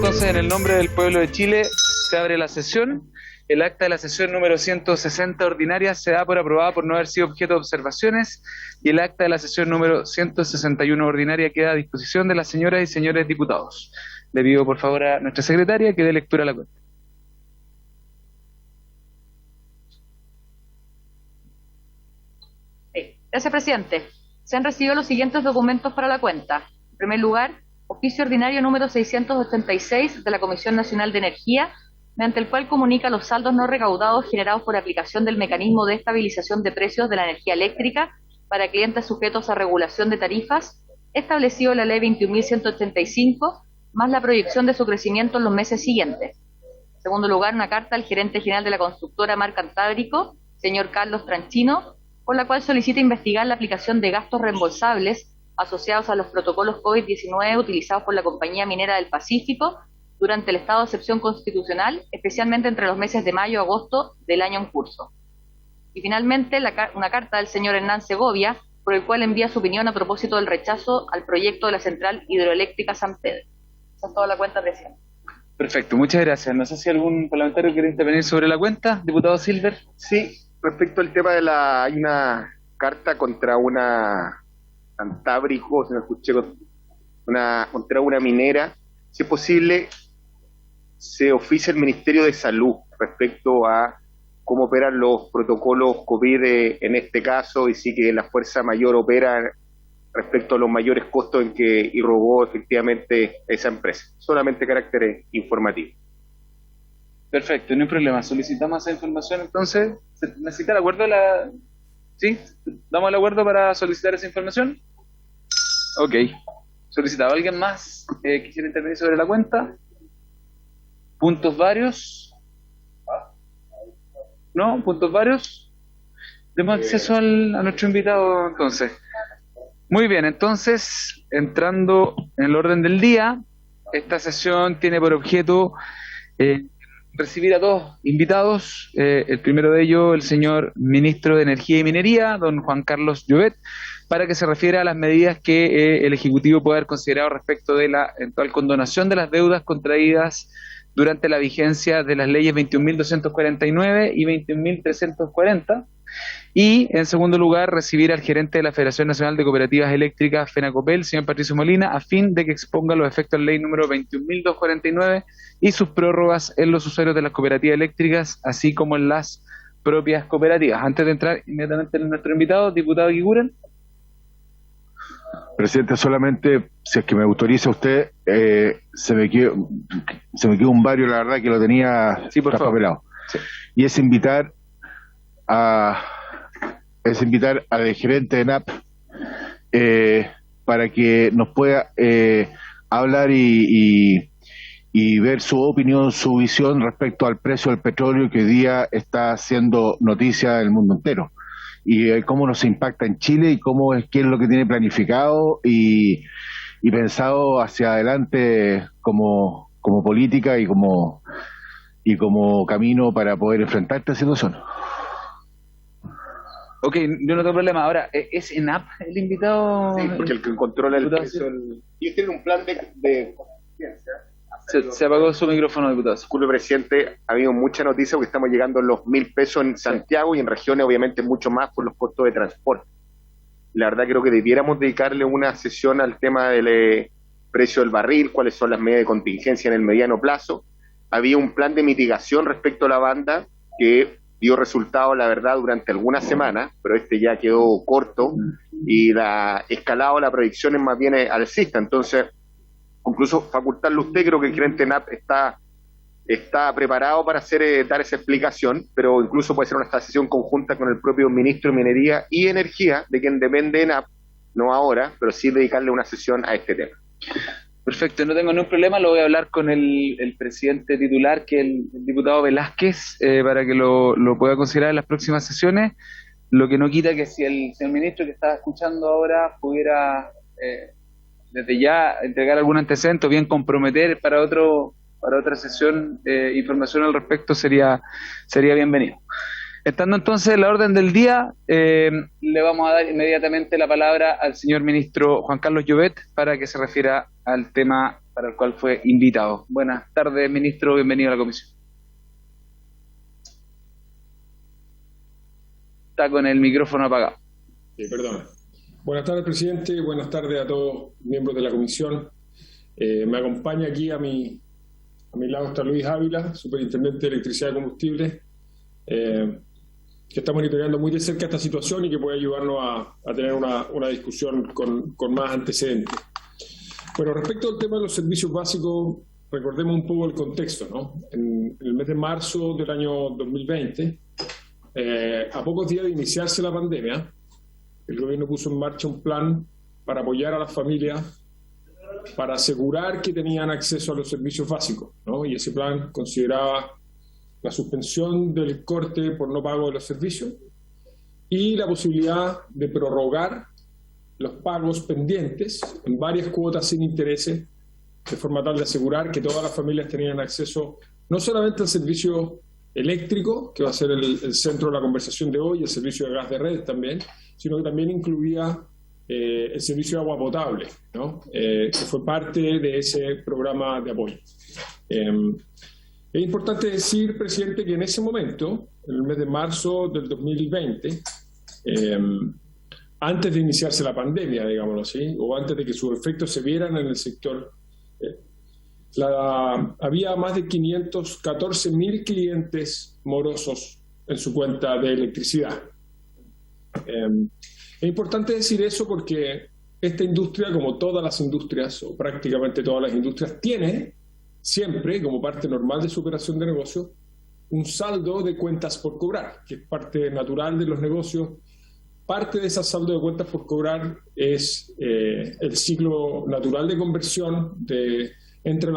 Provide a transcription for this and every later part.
entonces, en el nombre del pueblo de Chile, se abre la sesión. El acta de la sesión número 160 ordinaria se da por aprobada por no haber sido objeto de observaciones, y el acta de la sesión número 161 ordinaria queda a disposición de las señoras y señores diputados. Le pido por favor a nuestra secretaria que dé lectura a la cuenta. Gracias, presidente. Se han recibido los siguientes documentos para la cuenta. En primer lugar, oficio ordinario número 686 de la Comisión Nacional de Energía, mediante el cual comunica los saldos no recaudados generados por aplicación del mecanismo de estabilización de precios de la energía eléctrica para clientes sujetos a regulación de tarifas, establecido en la Ley 21.185, más la proyección de su crecimiento en los meses siguientes. En segundo lugar, una carta al gerente general de la constructora Mar Cantábrico, señor Carlos Tranchino, por la cual solicita investigar la aplicación de gastos reembolsables asociados a los protocolos COVID-19 utilizados por la Compañía Minera del Pacífico durante el estado de excepción constitucional, especialmente entre los meses de mayo y agosto del año en curso. Y finalmente, una carta del señor Hernán Segovia, por el cual envía su opinión a propósito del rechazo al proyecto de la central hidroeléctrica San Pedro. Esa es toda la cuenta, presidente. Perfecto, muchas gracias. No sé si algún parlamentario quiere intervenir sobre la cuenta. Diputado Silver. Sí, respecto al tema de hay una carta contra una Cantábrico, si no escuché, contra una minera. Si es posible, se oficia el Ministerio de Salud respecto a cómo operan los protocolos COVID en este caso, y sí que la fuerza mayor opera respecto a los mayores costos en que irrogó efectivamente esa empresa. Solamente carácter informativo. Perfecto, no hay problema. Solicitamos esa información entonces. ¿Se necesita el acuerdo de la...? ¿Sí? ¿Damos el acuerdo para solicitar esa información? Ok. ¿Solicitado alguien más quisiera intervenir sobre la cuenta? ¿Puntos varios? ¿No? ¿Puntos varios? Demos acceso a nuestro invitado entonces. Muy bien, entonces, entrando en el orden del día, esta sesión tiene por objeto recibir a dos invitados. El primero de ellos, el señor Ministro de Energía y Minería, don Juan Carlos Llobet, para que se refiera a las medidas que el Ejecutivo puede haber considerado respecto de la eventual condonación de las deudas contraídas durante la vigencia de las leyes 21.249 y 21.340. Y, en segundo lugar, recibir al gerente de la Federación Nacional de Cooperativas Eléctricas, FENACOPEL, señor Patricio Molina, a fin de que exponga los efectos de la ley número 21.249 y sus prórrogas en los usuarios de las cooperativas eléctricas, así como en las propias cooperativas. Antes de entrar inmediatamente en nuestro invitado, diputado Guiguren. Presidente, solamente, si es que me autoriza usted, se me quedó un barrio, la verdad, que lo tenía traspapelado. Sí. Y es invitar al gerente de ENAP para que nos pueda hablar y ver su opinión, su visión respecto al precio del petróleo que hoy día está haciendo noticia en el mundo entero, y cómo nos impacta en Chile y qué es lo que tiene planificado y pensado hacia adelante como política y como camino para poder enfrentar esta situación. Ok, yo no tengo problema. Ahora, ¿es ENAP el invitado? Sí, porque el que controla el precio... Ellos tienen un plan de contingencia. Se apagó su micrófono, diputado. Disculpe, presidente, ha habido mucha noticia porque estamos llegando a los 1.000 pesos en Santiago y en regiones obviamente mucho más por los costos de transporte. La verdad creo que debiéramos dedicarle una sesión al tema del precio del barril, cuáles son las medidas de contingencia en el mediano plazo. Había un plan de mitigación respecto a la banda que dio resultado, la verdad, durante algunas semanas, pero ya quedó corto y la escalado, la proyección es más bien alcista. Entonces, incluso facultarle a usted, creo que el gerente ENAP está preparado para dar esa explicación, pero incluso puede ser una sesión conjunta con el propio ministro de Minería y Energía, de quien depende ENAP, no ahora, pero sí dedicarle una sesión a este tema. Perfecto, no tengo ningún problema, lo voy a hablar con el presidente titular, que es el diputado Velázquez, para que lo pueda considerar en las próximas sesiones, lo que no quita que si el señor ministro que está escuchando ahora pudiera desde ya entregar algún antecedente o bien comprometer para otra sesión información al respecto, sería bienvenido. Estando entonces en la orden del día, le vamos a dar inmediatamente la palabra al señor ministro Juan Carlos Llobet para que se refiera al tema para el cual fue invitado. Buenas tardes, ministro, bienvenido a la comisión. Está con el micrófono apagado. Sí, perdón. Buenas tardes, presidente. Buenas tardes a todos miembros de la comisión. Me acompaña aquí a mi lado está Luis Ávila, superintendente de Electricidad y Combustible, que está monitoreando muy de cerca esta situación y que puede ayudarnos a tener una discusión con más antecedentes. Bueno, respecto al tema de los servicios básicos, recordemos un poco el contexto, ¿no? En el mes de marzo del año 2020, a pocos días de iniciarse la pandemia, el gobierno puso en marcha un plan para apoyar a las familias, para asegurar que tenían acceso a los servicios básicos, ¿no? Y ese plan consideraba la suspensión del corte por no pago de los servicios y la posibilidad de prorrogar los pagos pendientes en varias cuotas sin intereses, de forma tal de asegurar que todas las familias tenían acceso no solamente al servicio eléctrico, que va a ser el centro de la conversación de hoy, el servicio de gas de red también, sino que también incluía el servicio de agua potable, ¿no? Que fue parte de ese programa de apoyo. Es importante decir, presidente, que en ese momento, en el mes de marzo del 2020, antes de iniciarse la pandemia, digámoslo así, o antes de que sus efectos se vieran en el sector, había más de 514.000 clientes morosos en su cuenta de electricidad. Es importante decir eso porque esta industria, como todas las industrias, o prácticamente todas las industrias, tiene siempre, como parte normal de su operación de negocio, un saldo de cuentas por cobrar, que es parte natural de los negocios. Parte de ese saldo de cuentas por cobrar es el ciclo natural de conversión entre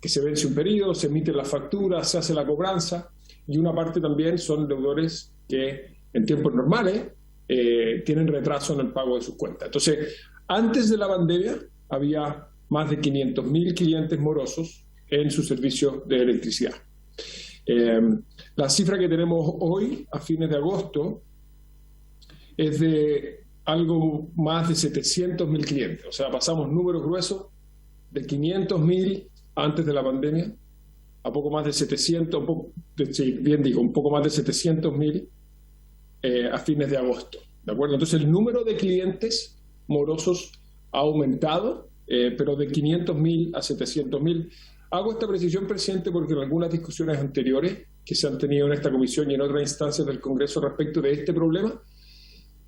que se vence un periodo, se emite la factura, se hace la cobranza, y una parte también son deudores que en tiempos normales tienen retraso en el pago de sus cuentas. Entonces, antes de la pandemia había más de 500.000 clientes morosos en su servicio de electricidad. La cifra que tenemos hoy, a fines de agosto, es de algo más de 700.000 clientes. O sea, pasamos números gruesos de 500.000 antes de la pandemia a poco más de 700, un poco más de 700.000 a fines de agosto. ¿De acuerdo? Entonces, el número de clientes morosos ha aumentado, pero de 500.000 a 700.000. Hago esta precisión, presidente, porque en algunas discusiones anteriores que se han tenido en esta comisión y en otras instancias del Congreso respecto de este problema,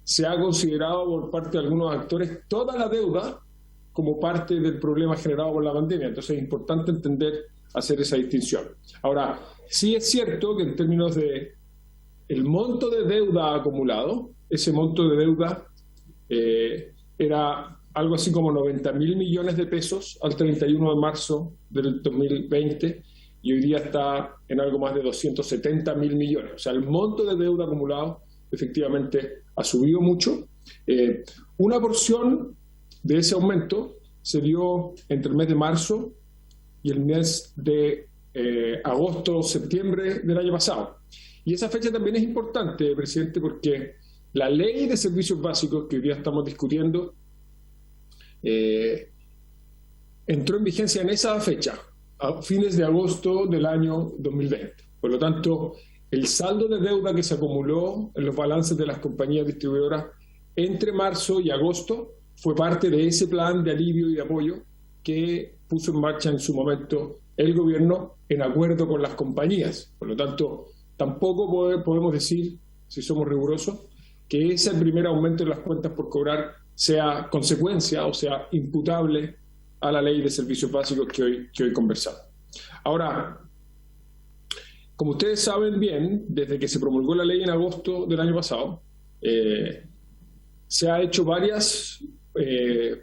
se ha considerado por parte de algunos actores toda la deuda como parte del problema generado por la pandemia. Entonces es importante hacer esa distinción. Ahora, sí es cierto que en términos de el monto de deuda acumulado, ese monto de deuda era algo así como 90.000 millones de pesos al 31 de marzo del 2020 y hoy día está en algo más de 270.000 millones. O sea, el monto de deuda acumulado efectivamente ha subido mucho. Una porción de ese aumento se dio entre el mes de marzo y el mes de agosto-septiembre del año pasado. Y esa fecha también es importante, presidente, porque la ley de servicios básicos que hoy día estamos discutiendo entró en vigencia en esa fecha, a fines de agosto del año 2020. Por lo tanto, el saldo de deuda que se acumuló en los balances de las compañías distribuidoras entre marzo y agosto fue parte de ese plan de alivio y de apoyo que puso en marcha en su momento el gobierno en acuerdo con las compañías. Por lo tanto, tampoco podemos decir, si somos rigurosos, que ese primer aumento en las cuentas por cobrar sea consecuencia o sea imputable a la ley de servicios básicos que hoy conversamos. Ahora, como ustedes saben bien, desde que se promulgó la ley en agosto del año pasado, se ha hecho varias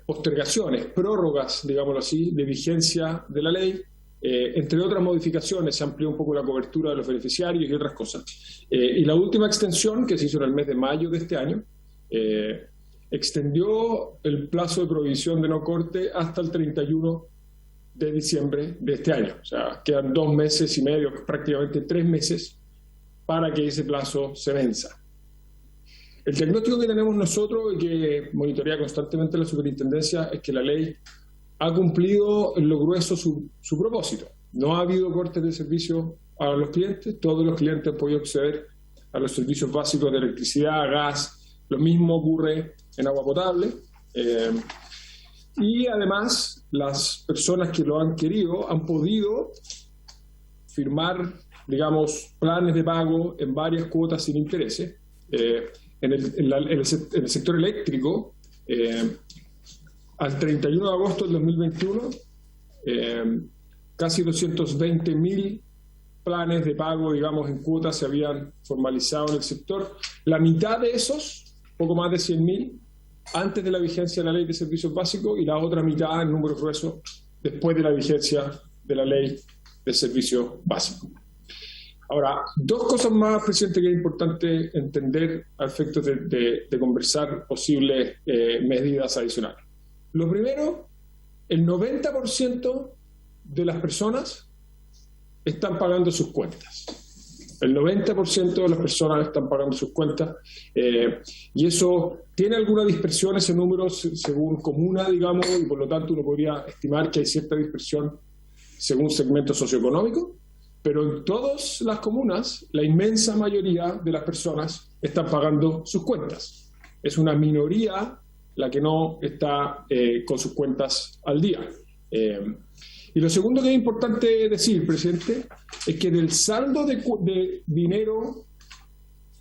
postergaciones, prórrogas, digámoslo así, de vigencia de la ley. Entre otras modificaciones, se amplió un poco la cobertura de los beneficiarios y otras cosas. Y la última extensión, que se hizo en el mes de mayo de este año, extendió el plazo de prohibición de no corte hasta el 31 de diciembre de este año. O sea, quedan 2 meses y medio, prácticamente 3 meses, para que ese plazo se venza. El diagnóstico que tenemos nosotros y que monitorea constantemente la superintendencia es que la ley ha cumplido en lo grueso su propósito. No ha habido cortes de servicio a los clientes, todos los clientes han podido acceder a los servicios básicos de electricidad, gas, lo mismo ocurre en agua potable. Y además, las personas que lo han querido han podido firmar, digamos, planes de pago en varias cuotas sin intereses. En el sector eléctrico, al 31 de agosto del 2021, casi 220.000 planes de pago, digamos, en cuotas se habían formalizado en el sector. La mitad de esos, poco más de 100.000, antes de la vigencia de la Ley de Servicios Básicos, y la otra mitad, en número grueso, después de la vigencia de la Ley de Servicios Básicos. Ahora, dos cosas más, presidente, que es importante entender a efectos de conversar posibles medidas adicionales. Lo primero, el 90% de las personas están pagando sus cuentas. El 90% de las personas están pagando sus cuentas, y eso tiene alguna dispersión, ese número, según comuna, digamos, y por lo tanto uno podría estimar que hay cierta dispersión según segmento socioeconómico, pero en todas las comunas, la inmensa mayoría de las personas están pagando sus cuentas. Es una minoría la que no está con sus cuentas al día. Y lo segundo que es importante decir, presidente, es que del saldo de dinero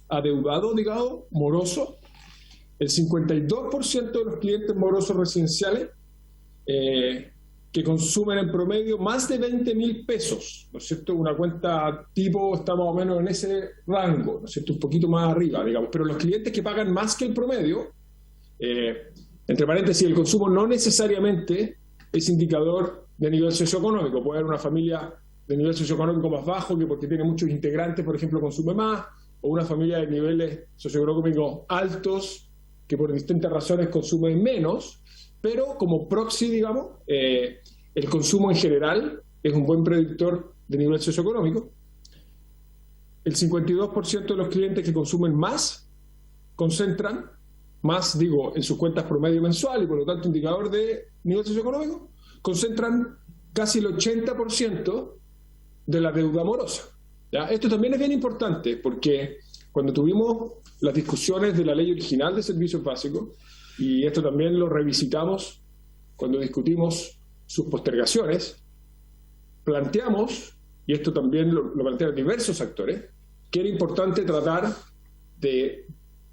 adeudado, digamos, moroso, el 52% de los clientes morosos residenciales que consumen en promedio más de 20.000 pesos, ¿no es cierto? Una cuenta tipo está más o menos en ese rango, ¿no es cierto? Un poquito más arriba, digamos. Pero los clientes que pagan más que el promedio, entre paréntesis, el consumo no necesariamente es indicador de nivel socioeconómico. Puede haber una familia de nivel socioeconómico más bajo que porque tiene muchos integrantes, por ejemplo, consume más, o una familia de niveles socioeconómicos altos que por distintas razones consumen menos, pero como proxy, digamos, el consumo en general es un buen predictor de nivel socioeconómico. El 52% de los clientes que consumen más concentran más, digo, en sus cuentas promedio mensual y por lo tanto indicador de nivel socioeconómico, concentran casi el 80% de la deuda morosa. ¿Ya? Esto también es bien importante porque cuando tuvimos las discusiones de la ley original de servicios básicos, y esto también lo revisitamos cuando discutimos sus postergaciones, planteamos, y esto también lo plantean diversos actores, que era importante tratar de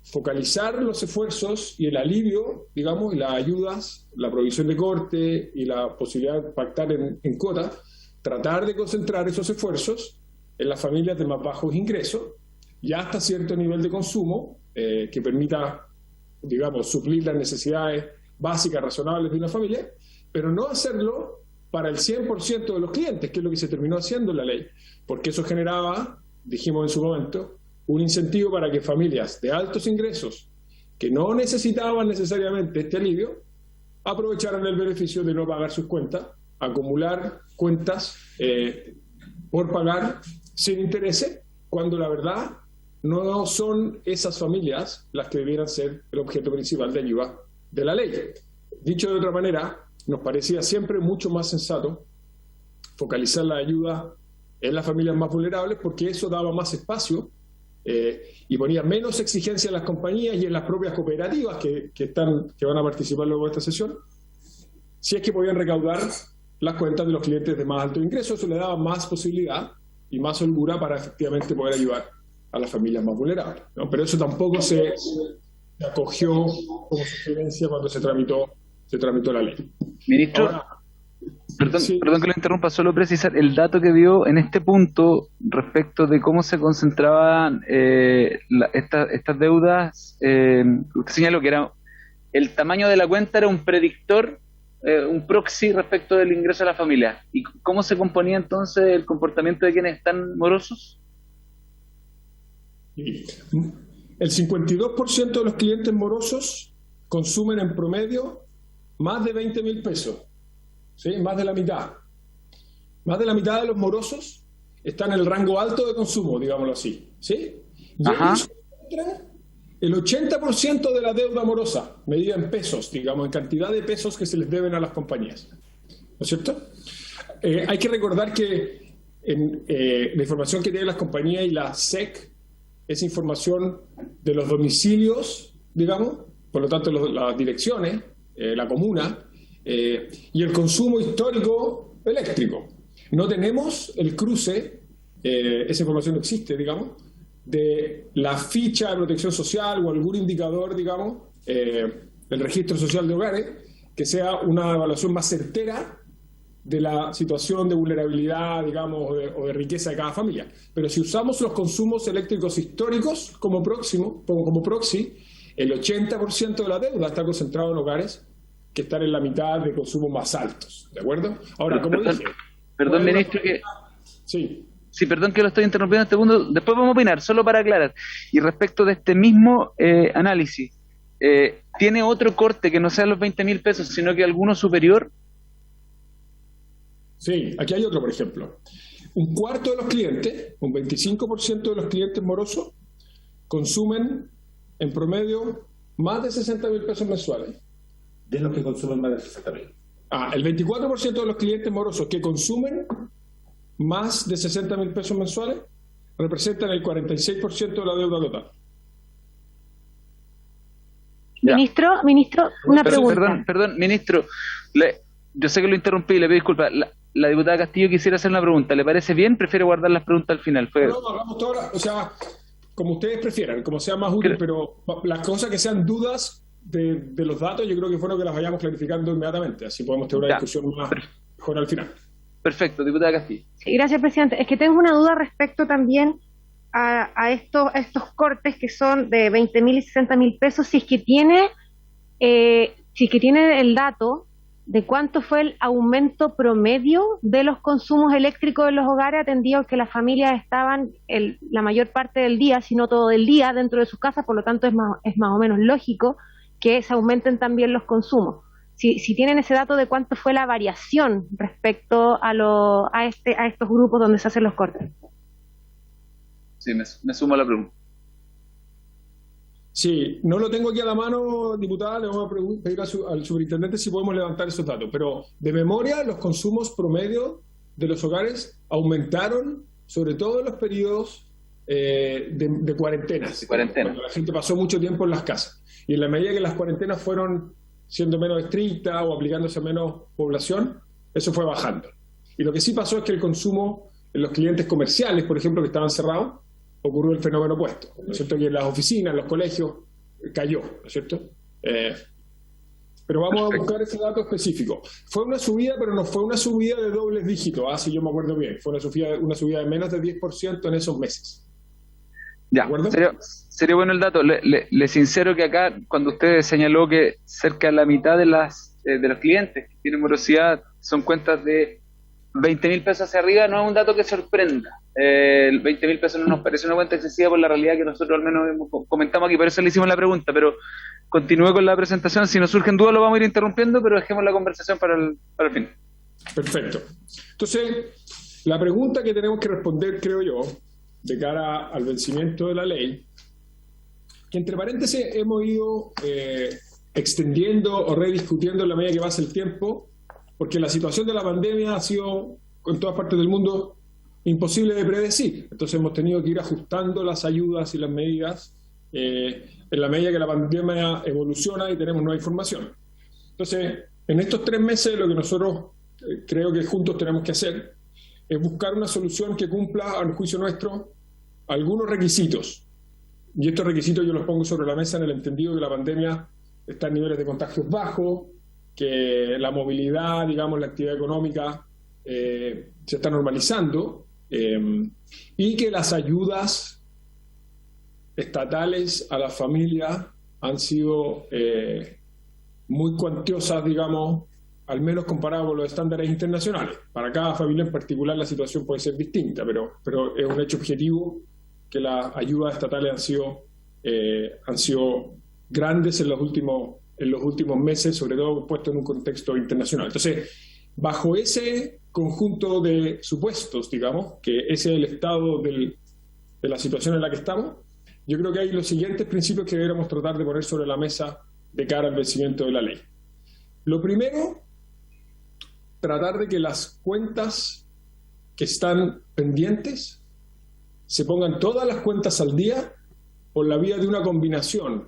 focalizar los esfuerzos y el alivio, digamos, y las ayudas, la provisión de corte y la posibilidad de pactar en cuotas, tratar de concentrar esos esfuerzos en las familias de más bajos ingresos y hasta cierto nivel de consumo que permita, digamos, suplir las necesidades básicas, razonables de una familia, pero no hacerlo para el 100% de los clientes, que es lo que se terminó haciendo en la ley, porque eso generaba, dijimos en su momento, un incentivo para que familias de altos ingresos que no necesitaban necesariamente este alivio aprovecharan el beneficio de no pagar sus cuentas, acumular cuentas por pagar sin intereses, cuando la verdad no son esas familias las que debieran ser el objeto principal de ayuda de la ley. Dicho de otra manera, nos parecía siempre mucho más sensato focalizar la ayuda en las familias más vulnerables porque eso daba más espacio y ponía menos exigencia en las compañías y en las propias cooperativas que van a participar luego de esta sesión, si es que podían recaudar las cuentas de los clientes de más alto ingreso. Eso le daba más posibilidad y más holgura para efectivamente poder ayudar a las familias más vulnerables, ¿no? Pero eso tampoco se acogió como sugerencia cuando se tramitó la ley. Ministro, ahora, perdón, sí. perdón que lo interrumpa, solo precisar el dato que dio en este punto respecto de cómo se concentraban estas deudas. Usted señaló que era el tamaño de la cuenta era un predictor, un proxy respecto del ingreso de la familia. ¿Y cómo se componía entonces el comportamiento de quienes están morosos? El 52% de los clientes morosos consumen en promedio más de 20.000 pesos. ¿Sí? Más de la mitad. Más de la mitad de los morosos están en el rango alto de consumo, digámoslo así. ¿Sí? Y ellos encuentran el 80% de la deuda morosa, medida en pesos, digamos, en cantidad de pesos que se les deben a las compañías. es cierto? Hay que recordar que la información que tienen las compañías y la SEC es información de los domicilios, digamos, por lo tanto las direcciones, la comuna, y el consumo histórico eléctrico. No tenemos el cruce, esa información no existe, digamos, de la ficha de protección social o algún indicador, digamos, del registro social de hogares, que sea una evaluación más certera de la situación de vulnerabilidad, digamos, o de riqueza de cada familia. Pero si usamos los consumos eléctricos históricos como proxy, el 80% de la deuda está concentrado en hogares que están en la mitad de consumos más altos, ¿de acuerdo? Ahora, como dije... Perdón, ministro, que... Sí. Sí, perdón que lo estoy interrumpiendo un segundo. Después vamos a opinar, solo para aclarar. Y respecto de este mismo análisis, ¿tiene otro corte que no sea los 20.000 pesos, sino que alguno superior? Sí, aquí hay otro, por ejemplo. Un cuarto de los clientes, un 25% de los clientes morosos, consumen en promedio más de 60.000 pesos mensuales. De los que consumen más de 60.000. El 24% de los clientes morosos que consumen más de 60.000 pesos mensuales representan el 46% de la deuda total. Ya. Ministro, una pregunta. Perdón, ministro, yo sé que lo interrumpí, le pido disculpas. La diputada Castillo quisiera hacer una pregunta. ¿Le parece bien? Prefiero guardar las preguntas al final. No, hagamos todo ahora, o sea, como ustedes prefieran, como sea más útil, pero las cosas que sean dudas de los datos, yo creo que es bueno que las vayamos clarificando inmediatamente, así podemos tener una discusión mejor al final. Perfecto, diputada Castillo. Sí, gracias, presidente. Es que tengo una duda respecto también a estos cortes que son de 20.000 y 60.000 pesos, si es que tiene el dato de cuánto fue el aumento promedio de los consumos eléctricos de los hogares, atendido que las familias estaban la mayor parte del día, si no todo el día, dentro de sus casas, por lo tanto es más o menos lógico que se aumenten también los consumos. Si tienen ese dato de cuánto fue la variación respecto a estos grupos donde se hacen los cortes. Sí, me sumo a la pregunta. Sí, no lo tengo aquí a la mano, diputada, le vamos a pedir al superintendente si podemos levantar esos datos, pero de memoria los consumos promedio de los hogares aumentaron, sobre todo en los periodos de cuarentenas, cuando la gente pasó mucho tiempo en las casas. Y en la medida que las cuarentenas fueron siendo menos estrictas o aplicándose a menos población, eso fue bajando. Y lo que sí pasó es que el consumo en los clientes comerciales, por ejemplo, que estaban cerrados, ocurrió el fenómeno opuesto, ¿no es cierto? Que en las oficinas, en los colegios, cayó, ¿no es cierto? Pero vamos a buscar ese dato específico. Fue una subida, pero no fue una subida de dobles dígitos, si yo me acuerdo bien. Fue una subida de menos de 10% en esos meses. Ya, sería bueno el dato. Le sincero que acá, cuando usted señaló que cerca de la mitad de los clientes que tienen morosidad son cuentas de 20.000 pesos hacia arriba, no es un dato que sorprenda. El 20.000 pesos no nos parece una cuenta excesiva por la realidad que nosotros al menos comentamos aquí, por eso le hicimos la pregunta, pero continúe con la presentación. Si nos surgen dudas lo vamos a ir interrumpiendo, pero dejemos la conversación para el fin. Perfecto. Entonces, la pregunta que tenemos que responder, creo yo, de cara al vencimiento de la ley, que entre paréntesis hemos ido extendiendo o rediscutiendo en la medida que pasa el tiempo, porque la situación de la pandemia ha sido, en todas partes del mundo, imposible de predecir. Entonces hemos tenido que ir ajustando las ayudas y las medidas en la medida que la pandemia evoluciona y tenemos nueva información. Entonces, en estos 3 meses lo que nosotros creo que juntos tenemos que hacer es buscar una solución que cumpla, al juicio nuestro, algunos requisitos. Y estos requisitos yo los pongo sobre la mesa en el entendido que la pandemia está en niveles de contagios bajos, que la movilidad, digamos, la actividad económica se está normalizando, y que las ayudas estatales a las familias han sido muy cuantiosas, digamos, al menos comparado con los estándares internacionales. Para cada familia en particular la situación puede ser distinta, pero es un hecho objetivo que las ayudas estatales han sido grandes en los últimos meses, sobre todo puesto en un contexto internacional. Entonces, bajo ese conjunto de supuestos, digamos, que ese es el estado de la situación en la que estamos, yo creo que hay los siguientes principios que deberíamos tratar de poner sobre la mesa de cara al vencimiento de la ley. Lo primero tratar de que las cuentas que están pendientes se pongan todas las cuentas al día por la vía de una combinación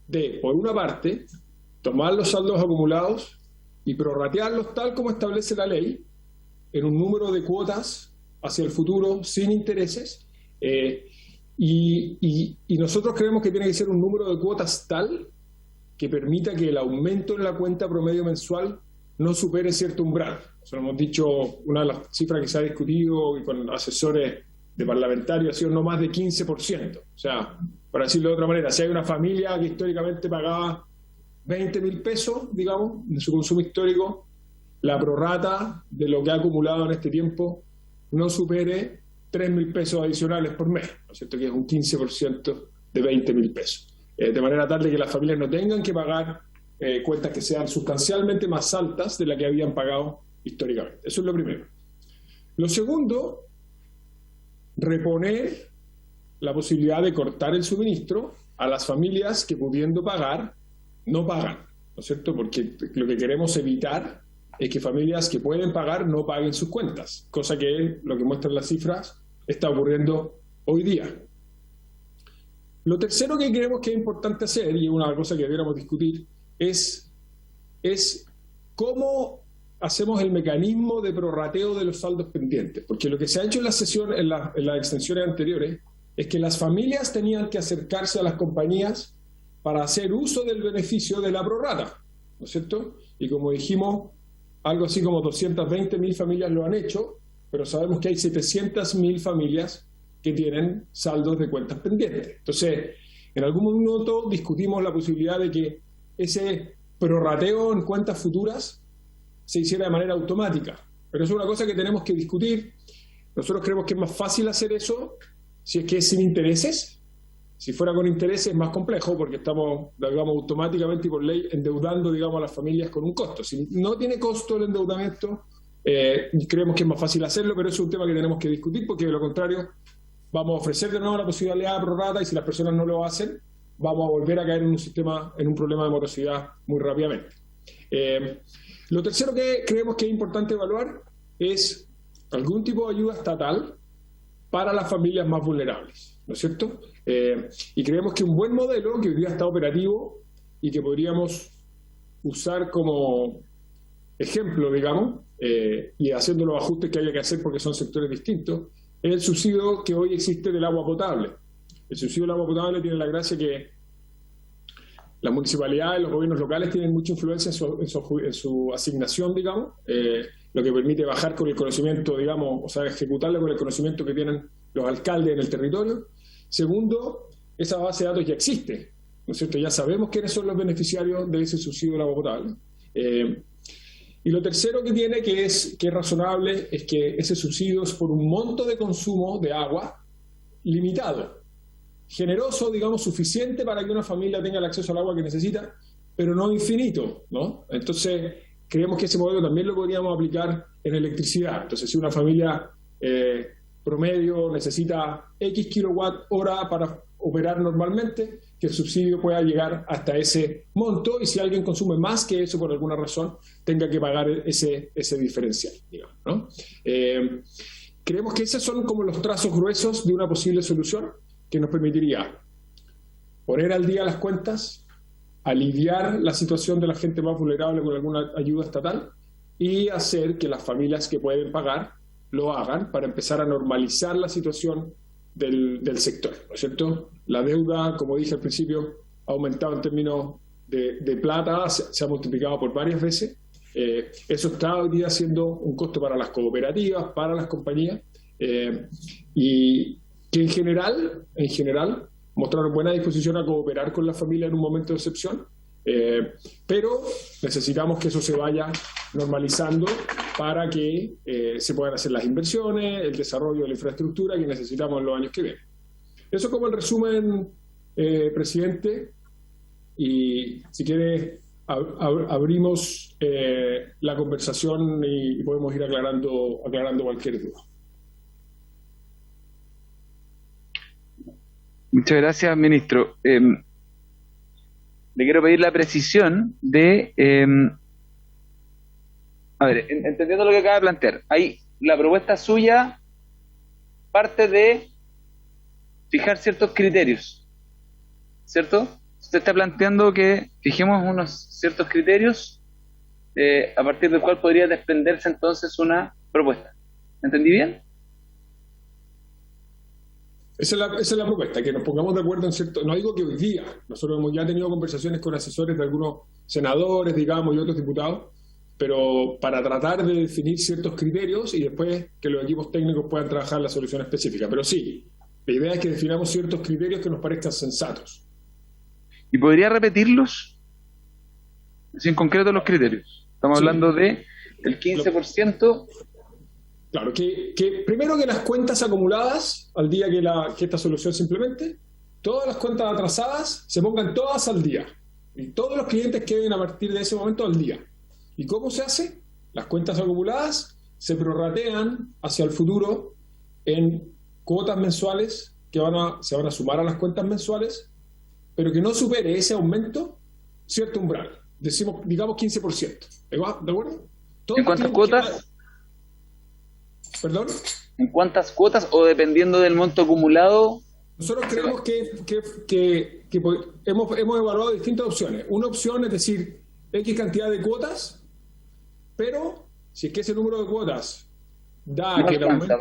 de, por una parte, tomar los saldos acumulados y prorratearlos tal como establece la ley en un número de cuotas hacia el futuro sin intereses, y nosotros creemos que tiene que ser un número de cuotas tal que permita que el aumento en la cuenta promedio mensual no supere cierto umbral. Eso lo hemos dicho, una de las cifras que se ha discutido y con asesores de parlamentarios ha sido no más de 15%. O sea, para decirlo de otra manera, si hay una familia que históricamente pagaba 20.000 pesos, digamos, de su consumo histórico, la prorrata de lo que ha acumulado en este tiempo no supere 3.000 pesos adicionales por mes, ¿no es cierto? Que es un 15% de 20.000 pesos. De manera tal de que las familias no tengan que pagar cuentas que sean sustancialmente más altas de las que habían pagado históricamente. Eso es lo primero. Lo segundo, reponer la posibilidad de cortar el suministro a las familias que, pudiendo pagar, no pagan, ¿no es cierto? Porque lo que queremos evitar es que familias que pueden pagar no paguen sus cuentas, cosa que, lo que muestran las cifras, está ocurriendo hoy día. Lo tercero que creemos que es importante hacer, y una cosa que deberíamos discutir, es cómo hacemos el mecanismo de prorrateo de los saldos pendientes. Porque lo que se ha hecho en la sesión, en las extensiones anteriores, es que las familias tenían que acercarse a las compañías para hacer uso del beneficio de la prorrata, ¿no es cierto? Y como dijimos, algo así como 220.000 familias lo han hecho, pero sabemos que hay 700.000 familias que tienen saldos de cuentas pendientes. Entonces, en algún momento discutimos la posibilidad de que ese prorrateo en cuentas futuras se hiciera de manera automática. Pero es una cosa que tenemos que discutir. Nosotros creemos que es más fácil hacer eso si es que es sin intereses. Si fuera con intereses es más complejo porque estamos, digamos, automáticamente y por ley endeudando, digamos, a las familias con un costo. Si no tiene costo el endeudamiento, creemos que es más fácil hacerlo, pero eso es un tema que tenemos que discutir porque de lo contrario vamos a ofrecer de nuevo la posibilidad de prorrata y si las personas no lo hacen, vamos a volver a caer en un sistema, en un problema de morosidad muy rápidamente. Lo tercero que creemos que es importante evaluar es algún tipo de ayuda estatal para las familias más vulnerables, ¿no es cierto? Y creemos que un buen modelo que hoy día está operativo y que podríamos usar como ejemplo, digamos, y haciendo los ajustes que haya que hacer porque son sectores distintos, es el subsidio que hoy existe del agua potable. El subsidio del agua potable tiene la gracia que las municipalidades, los gobiernos locales tienen mucha influencia en su asignación, digamos, lo que permite bajar con el conocimiento, digamos, o sea, ejecutarla con el conocimiento que tienen los alcaldes en el territorio. Segundo, esa base de datos ya existe, ¿no es cierto? Ya sabemos quiénes son los beneficiarios de ese subsidio del agua potable. Y lo tercero que tiene, que es razonable, es que ese subsidio es por un monto de consumo de agua limitado, generoso, digamos, suficiente para que una familia tenga el acceso al agua que necesita, pero no infinito, ¿no? Entonces, creemos que ese modelo también lo podríamos aplicar en electricidad. Entonces, si una familia promedio necesita X kilowatt hora para operar normalmente, que el subsidio pueda llegar hasta ese monto y si alguien consume más que eso por alguna razón, tenga que pagar ese diferencial, digamos, ¿no? Creemos que esos son como los trazos gruesos de una posible solución que nos permitiría poner al día las cuentas, aliviar la situación de la gente más vulnerable con alguna ayuda estatal y hacer que las familias que pueden pagar lo hagan para empezar a normalizar la situación del sector, ¿no es cierto? La deuda, como dije al principio, ha aumentado en términos de plata, se ha multiplicado por varias veces. Eso está hoy día siendo un costo para las cooperativas, para las compañías, y que en general mostraron buena disposición a cooperar con la familia en un momento de excepción, pero necesitamos que eso se vaya normalizando para que se puedan hacer las inversiones, el desarrollo de la infraestructura que necesitamos en los años que vienen. Eso como el resumen, presidente, y si quiere abrimos la conversación y podemos ir aclarando cualquier duda. Muchas gracias, ministro. Le quiero pedir la precisión de A ver, entendiendo lo que acaba de plantear, ahí la propuesta suya parte de fijar ciertos criterios, ¿cierto? Usted está planteando que fijemos unos ciertos criterios a partir del cual podría desprenderse entonces una propuesta. ¿Entendí bien? Esa es la propuesta, que nos pongamos de acuerdo en cierto... No digo que hoy día, nosotros hemos ya tenido conversaciones con asesores de algunos senadores, digamos, y otros diputados, pero para tratar de definir ciertos criterios y después que los equipos técnicos puedan trabajar la solución específica. Pero sí, la idea es que definamos ciertos criterios que nos parezcan sensatos. ¿Y podría repetirlos? Así en concreto los criterios. Estamos hablando de el 15%. Claro, que primero que las cuentas acumuladas al día que esta solución se implemente, todas las cuentas atrasadas se pongan todas al día. Y todos los clientes queden a partir de ese momento al día. ¿Y cómo se hace? Las cuentas acumuladas se prorratean hacia el futuro en cuotas mensuales que se van a sumar a las cuentas mensuales, pero que no supere ese aumento cierto umbral. Digamos 15%. ¿De acuerdo? ¿En cuántas cuotas? ¿Perdón? ¿En cuántas cuotas o dependiendo del monto acumulado? Nosotros creemos que hemos evaluado distintas opciones. Una opción es decir, X cantidad de cuotas, pero si es que ese número de cuotas da que el aumento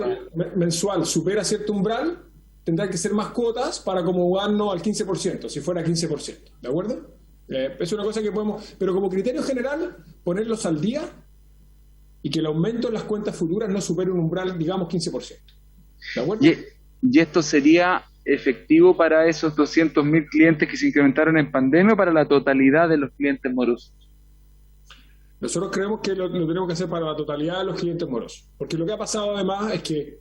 mensual supera cierto umbral, tendrá que ser más cuotas para acomodarnos al 15%, si fuera 15%. ¿De acuerdo? Es una cosa que podemos... Pero como criterio general, ponerlos al día y que el aumento en las cuentas futuras no supere un umbral, digamos, 15%. ¿De acuerdo? ¿Y esto sería efectivo para esos 200.000 clientes que se incrementaron en pandemia o para la totalidad de los clientes morosos? Nosotros creemos que lo tenemos que hacer para la totalidad de los clientes morosos. Porque lo que ha pasado además es que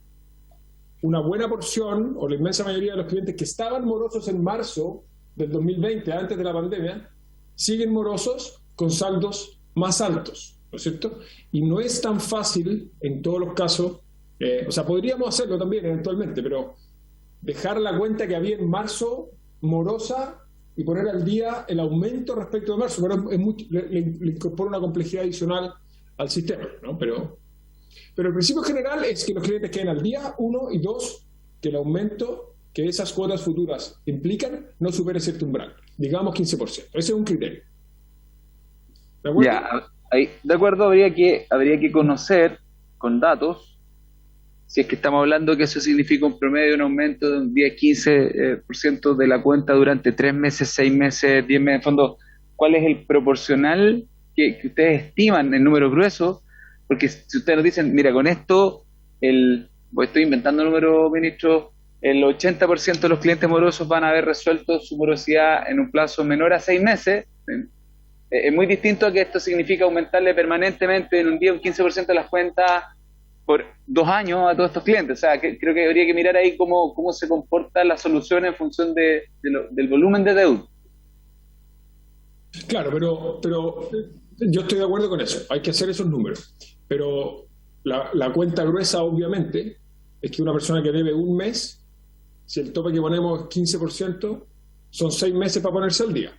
una buena porción, o la inmensa mayoría de los clientes que estaban morosos en marzo del 2020, antes de la pandemia, siguen morosos con saldos más altos, ¿no es cierto? Y no es tan fácil en todos los casos, o sea, podríamos hacerlo también eventualmente, pero dejar la cuenta que había en marzo morosa y poner al día el aumento respecto de marzo, pero le incorpora una complejidad adicional al sistema, ¿no? Pero el principio general es que los clientes queden al día, uno, y dos, que el aumento que esas cuotas futuras implican no supere cierto umbral, digamos 15%. Ese es un criterio. ¿De acuerdo? Ya, ahí, de acuerdo, habría que conocer con datos si es que estamos hablando que eso significa un promedio de un aumento de un 10-15% de la cuenta durante 3 meses, 6 meses, 10 meses, en fondo, ¿cuál es el proporcional que ustedes estiman en número grueso? Porque si ustedes nos dicen, mira, con esto, estoy inventando número, ministro, el 80% de los clientes morosos van a haber resuelto su morosidad en un plazo menor a 6 meses, es muy distinto a que esto significa aumentarle permanentemente en un día un 15% de las cuentas por 2 años a todos estos clientes. O sea, creo que habría que mirar ahí cómo se comporta la solución en función del volumen de deuda. Claro, pero yo estoy de acuerdo con eso. Hay que hacer esos números. Pero la cuenta gruesa, obviamente, es que una persona que debe un mes, si el tope que ponemos es 15%, son 6 meses para ponerse al día.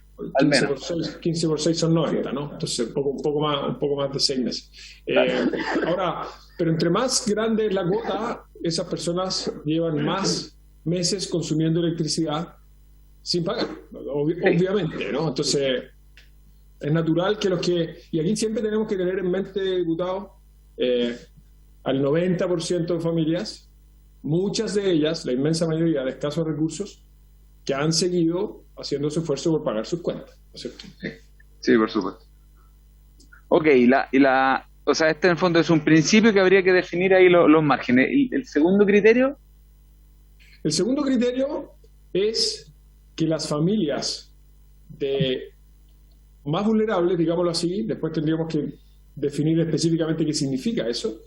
15 por 6 son 90, ¿no? Entonces un poco más de 6 meses. Ahora, pero entre más grande es la cuota, esas personas llevan más meses consumiendo electricidad sin pagar, obviamente, ¿no? Entonces, es natural que y aquí siempre tenemos que tener en mente, diputado, al 90% de familias, muchas de ellas, la inmensa mayoría de escasos recursos, que han seguido haciendo su esfuerzo por pagar sus cuentas, ¿no es cierto? Sí, por supuesto. Ok, o sea, este en el fondo es un principio que habría que definir ahí los márgenes. ¿Y el segundo criterio? El segundo criterio es que las familias más vulnerables, digámoslo así, después tendríamos que definir específicamente qué significa eso,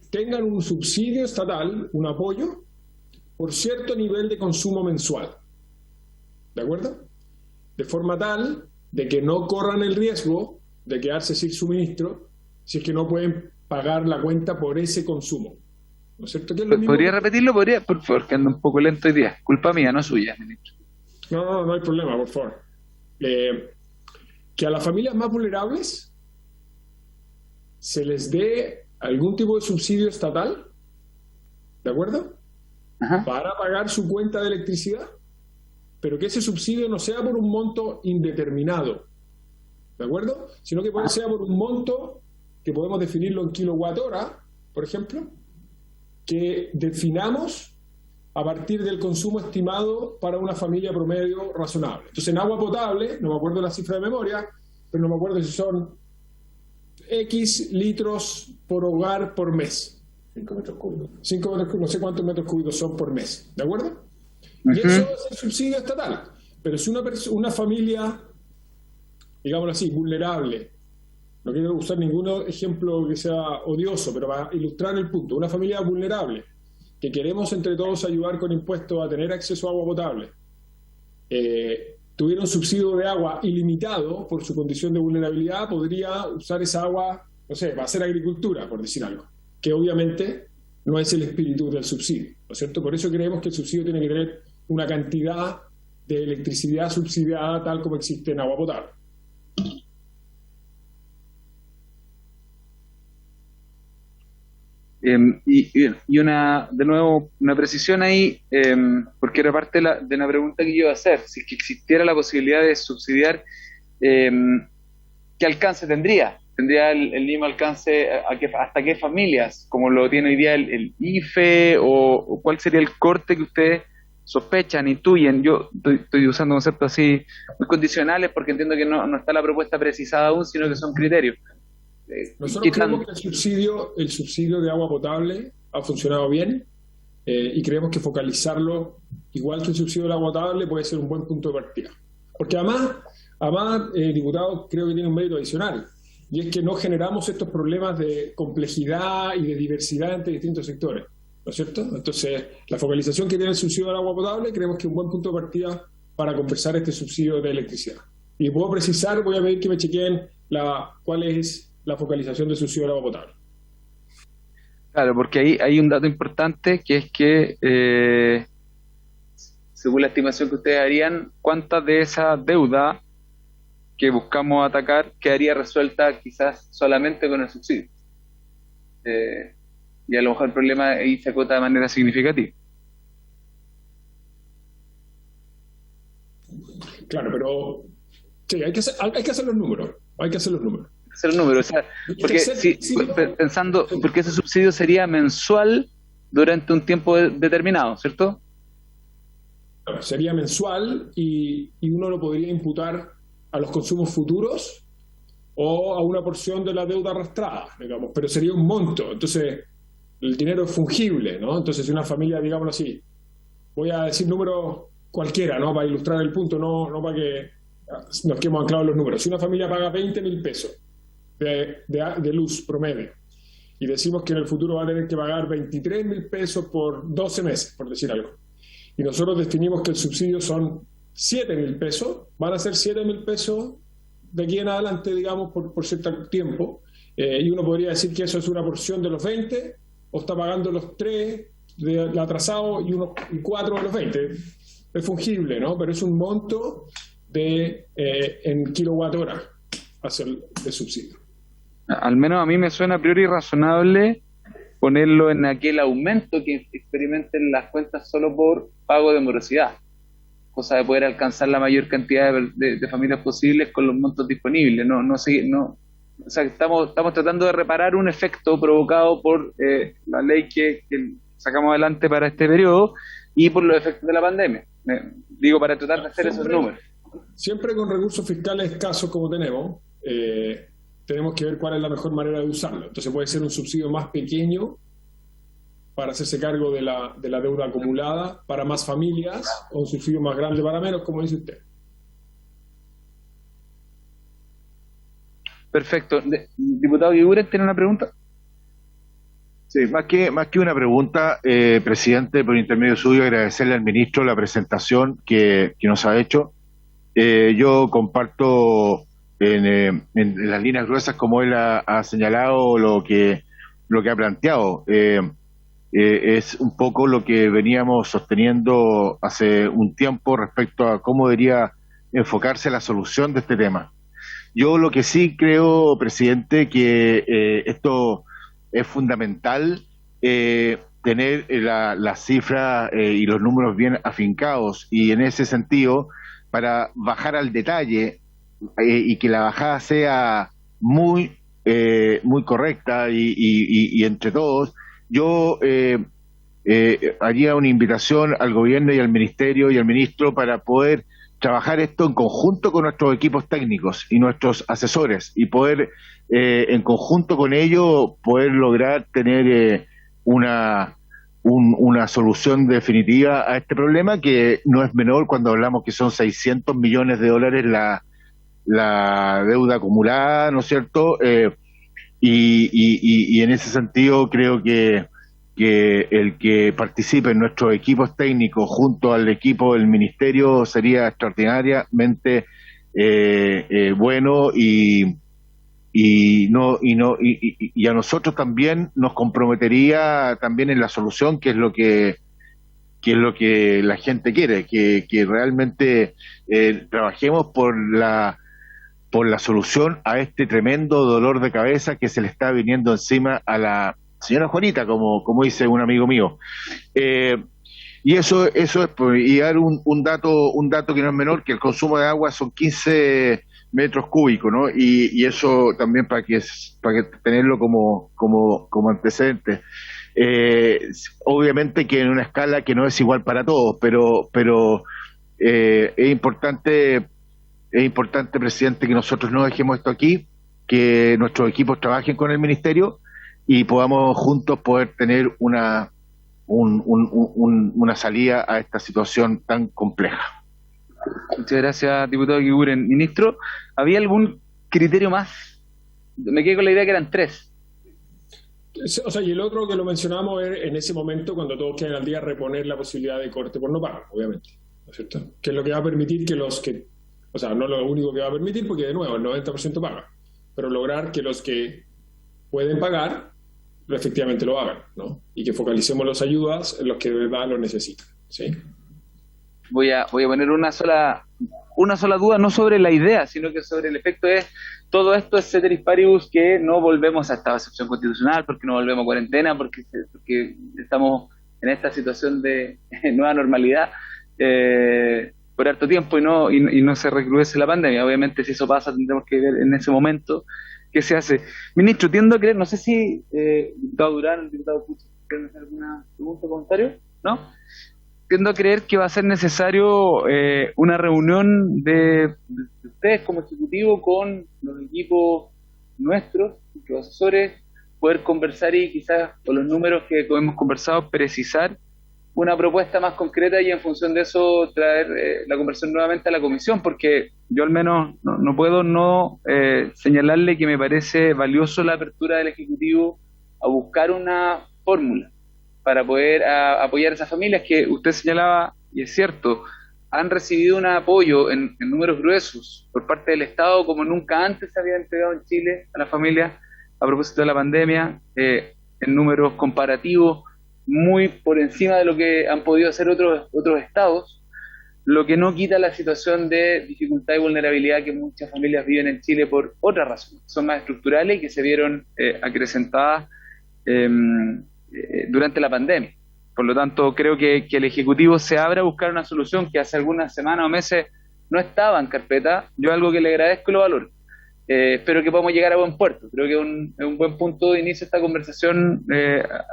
tengan un subsidio estatal, un apoyo, por cierto nivel de consumo mensual. ¿De acuerdo? De forma tal de que no corran el riesgo de quedarse sin suministro si es que no pueden pagar la cuenta por ese consumo. ¿No es cierto? ¿Podría repetirlo? Por favor, que ando un poco lento hoy día. Culpa mía, no suya, ministro. No hay problema, por favor. Que a las familias más vulnerables se les dé algún tipo de subsidio estatal, ¿de acuerdo? Ajá. Para pagar su cuenta de electricidad, pero que ese subsidio no sea por un monto indeterminado, ¿de acuerdo? Sino que sea por un monto que podemos definirlo en kilowatt-hora, por ejemplo, que definamos a partir del consumo estimado para una familia promedio razonable. Entonces, en agua potable, no me acuerdo la cifra de memoria, pero no me acuerdo si son X litros por hogar por mes. 5 metros cúbicos. 5 metros cúbicos, no sé cuántos metros cúbicos son por mes, ¿de acuerdo? Y eso es el subsidio estatal. Pero si una familia, digámoslo así, vulnerable, no quiero usar ningún ejemplo que sea odioso, pero para ilustrar el punto, una familia vulnerable, que queremos entre todos ayudar con impuestos a tener acceso a agua potable, tuviera un subsidio de agua ilimitado por su condición de vulnerabilidad, podría usar esa agua, no sé, para hacer agricultura, por decir algo, que obviamente no es el espíritu del subsidio, ¿no es cierto? Por eso creemos que el subsidio tiene que tener una cantidad de electricidad subsidiada tal como existe en agua potable. Y una, de nuevo, una precisión ahí, porque era parte de una pregunta que yo iba a hacer, si es que existiera la posibilidad de subsidiar, ¿qué alcance tendría? ¿Tendría el mismo alcance hasta qué familias? Como lo tiene hoy día el IFE, o cuál sería el corte que ustedes sospechan, intuyen? Yo estoy usando conceptos así muy condicionales porque entiendo que no está la propuesta precisada aún, sino que son criterios. Nosotros creemos que el subsidio de agua potable ha funcionado bien, y creemos que focalizarlo igual que el subsidio del agua potable puede ser un buen punto de partida. Porque además, diputado, creo que tiene un mérito adicional, y es que no generamos estos problemas de complejidad y de diversidad entre distintos sectores, ¿no es cierto? Entonces, la focalización que tiene el subsidio del agua potable creemos que es un buen punto de partida para conversar este subsidio de electricidad. Y puedo precisar, voy a pedir que me chequeen cuál es la focalización del subsidio del agua potable. Claro, porque ahí hay un dato importante, que es que, según la estimación que ustedes harían, ¿cuánta de esa deuda que buscamos atacar quedaría resuelta quizás solamente con el subsidio? Y a lo mejor el problema ahí se acota de manera significativa. Claro, pero sí, hay que hacer los números. Hay que hacer los números. Hacer números, o sea, porque pensando, porque ese subsidio sería mensual durante un tiempo determinado, ¿cierto? Claro, sería mensual y uno lo podría imputar a los consumos futuros o a una porción de la deuda arrastrada, digamos, pero sería un monto. Entonces, el dinero es fungible, ¿no? Entonces, si una familia, digámoslo así, voy a decir números cualquiera, ¿no? Para ilustrar el punto, no para que nos quedemos anclados en los números. Si una familia paga 20.000 pesos de luz promedio y decimos que en el futuro va a tener que pagar 23.000 pesos por 12 meses, por decir algo, y nosotros definimos que el subsidio son 7.000 pesos, van a ser 7.000 pesos de aquí en adelante, digamos, por cierto tiempo, y uno podría decir que eso es una porción de los 20, o está pagando los 3 del atrasado y 4 de los 20. Es fungible, ¿no? Pero es un monto en kilowatt-hora hacia el subsidio. Al menos a mí me suena a priori razonable ponerlo en aquel aumento que experimenten las cuentas solo por pago de morosidad, cosa de poder alcanzar la mayor cantidad de familias posibles con los montos disponibles. O sea, estamos tratando de reparar un efecto provocado por la ley que sacamos adelante para este periodo y por los efectos de la pandemia. Digo, para tratar de hacer esos números. Siempre con recursos fiscales escasos como tenemos, tenemos que ver cuál es la mejor manera de usarlo. Entonces puede ser un subsidio más pequeño para hacerse cargo de la deuda acumulada para más familias, o un subsidio más grande para menos, como dice usted. Perfecto. Diputado Guiguren, ¿tiene una pregunta? Sí, más que una pregunta, presidente, por intermedio suyo, agradecerle al ministro la presentación que nos ha hecho. Yo comparto en las líneas gruesas como él ha señalado lo que ha planteado. Es un poco lo que veníamos sosteniendo hace un tiempo respecto a cómo debería enfocarse la solución de este tema. Yo lo que sí creo, presidente, que esto es fundamental, tener las cifras y los números bien afincados, y en ese sentido, para bajar al detalle y que la bajada sea muy correcta y entre todos, yo haría una invitación al gobierno y al ministerio y al ministro para poder trabajar esto en conjunto con nuestros equipos técnicos y nuestros asesores, y poder en conjunto con ellos poder lograr tener una solución definitiva a este problema, que no es menor cuando hablamos que son 600 millones de dólares la deuda acumulada, ¿no es cierto? Y en ese sentido creo que el que participe en nuestros equipos técnicos junto al equipo del ministerio sería extraordinariamente bueno, y a nosotros también nos comprometería también en la solución, que es lo que la gente quiere, que realmente trabajemos por la solución a este tremendo dolor de cabeza que se le está viniendo encima a la señora Juanita, como dice un amigo mío. Y eso es, y dar un dato que no es menor, que el consumo de agua son 15 metros cúbicos, ¿no? Y eso también para que tenerlo como antecedente. Obviamente que en una escala que no es igual para todos, pero es importante, presidente, que nosotros no dejemos esto aquí, que nuestros equipos trabajen con el ministerio y podamos juntos poder tener una salida a esta situación tan compleja. Muchas gracias, diputado Eguiguren. Ministro, ¿había algún criterio más? Me quedé con la idea que eran 3. O sea, y el otro que lo mencionamos es en ese momento, cuando todos queden al día, reponer la posibilidad de corte por no pago, obviamente, ¿no es cierto? Que es lo que va a permitir que o sea, no lo único que va a permitir, porque de nuevo el 90% paga, pero lograr que los que pueden pagar efectivamente lo hagan, ¿no? Y que focalicemos las ayudas en los que de verdad lo necesitan, ¿sí? Voy a poner una sola duda, no sobre la idea, sino que sobre el efecto de todo esto es ceteris paribus, que no volvemos a esta excepción constitucional, porque no volvemos a cuarentena, porque estamos en esta situación de nueva normalidad por harto tiempo y no se recrudece la pandemia. Obviamente, si eso pasa, tendremos que ver en ese momento qué se hace. Ministro, tiendo a creer, no sé si diputado Durán, diputado Pucho, ¿quieren hacer alguna pregunta o comentario? ¿No? Tiendo a creer que va a ser necesario una reunión de ustedes como ejecutivo con los equipos nuestros, los asesores, poder conversar y quizás con los números que hemos conversado, precisar una propuesta más concreta y en función de eso traer la conversión nuevamente a la comisión, porque yo al menos no puedo señalarle que me parece valioso la apertura del Ejecutivo a buscar una fórmula para poder apoyar a esas familias que usted señalaba, y es cierto, han recibido un apoyo en números gruesos por parte del Estado como nunca antes se había entregado en Chile a las familias a propósito de la pandemia, en números comparativos muy por encima de lo que han podido hacer otros estados, lo que no quita la situación de dificultad y vulnerabilidad que muchas familias viven en Chile por otras razones, son más estructurales y que se vieron acrecentadas durante la pandemia. Por lo tanto, creo que el Ejecutivo se abra a buscar una solución que hace algunas semanas o meses no estaba en carpeta. Yo algo que le agradezco y lo valoro. Espero que podamos llegar a buen puerto. Creo que es un buen punto de inicio esta conversación.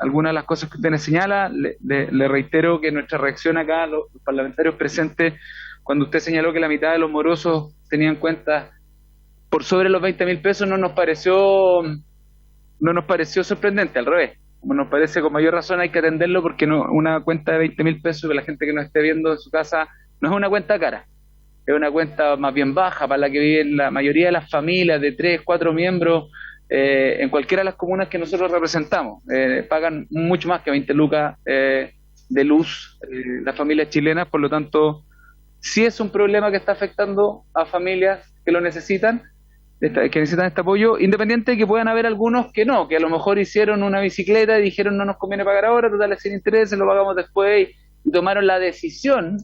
Algunas de las cosas que usted nos señala, le reitero que nuestra reacción acá, los parlamentarios presentes, cuando usted señaló que la mitad de los morosos tenían cuentas por sobre los 20.000 pesos, no nos pareció sorprendente, al revés. Como nos parece, con mayor razón hay que atenderlo, porque una cuenta de 20.000 pesos que la gente que nos esté viendo en su casa no es una cuenta cara, es una cuenta más bien baja para la que viven la mayoría de las familias de 3, 4 miembros en cualquiera de las comunas que nosotros representamos. Pagan mucho más que 20 lucas de luz las familias chilenas. Por lo tanto, sí es un problema que está afectando a familias que lo necesitan, que necesitan este apoyo, independiente de que puedan haber algunos que no, que a lo mejor hicieron una bicicleta y dijeron no nos conviene pagar ahora, total es sin interés, lo pagamos después, y tomaron la decisión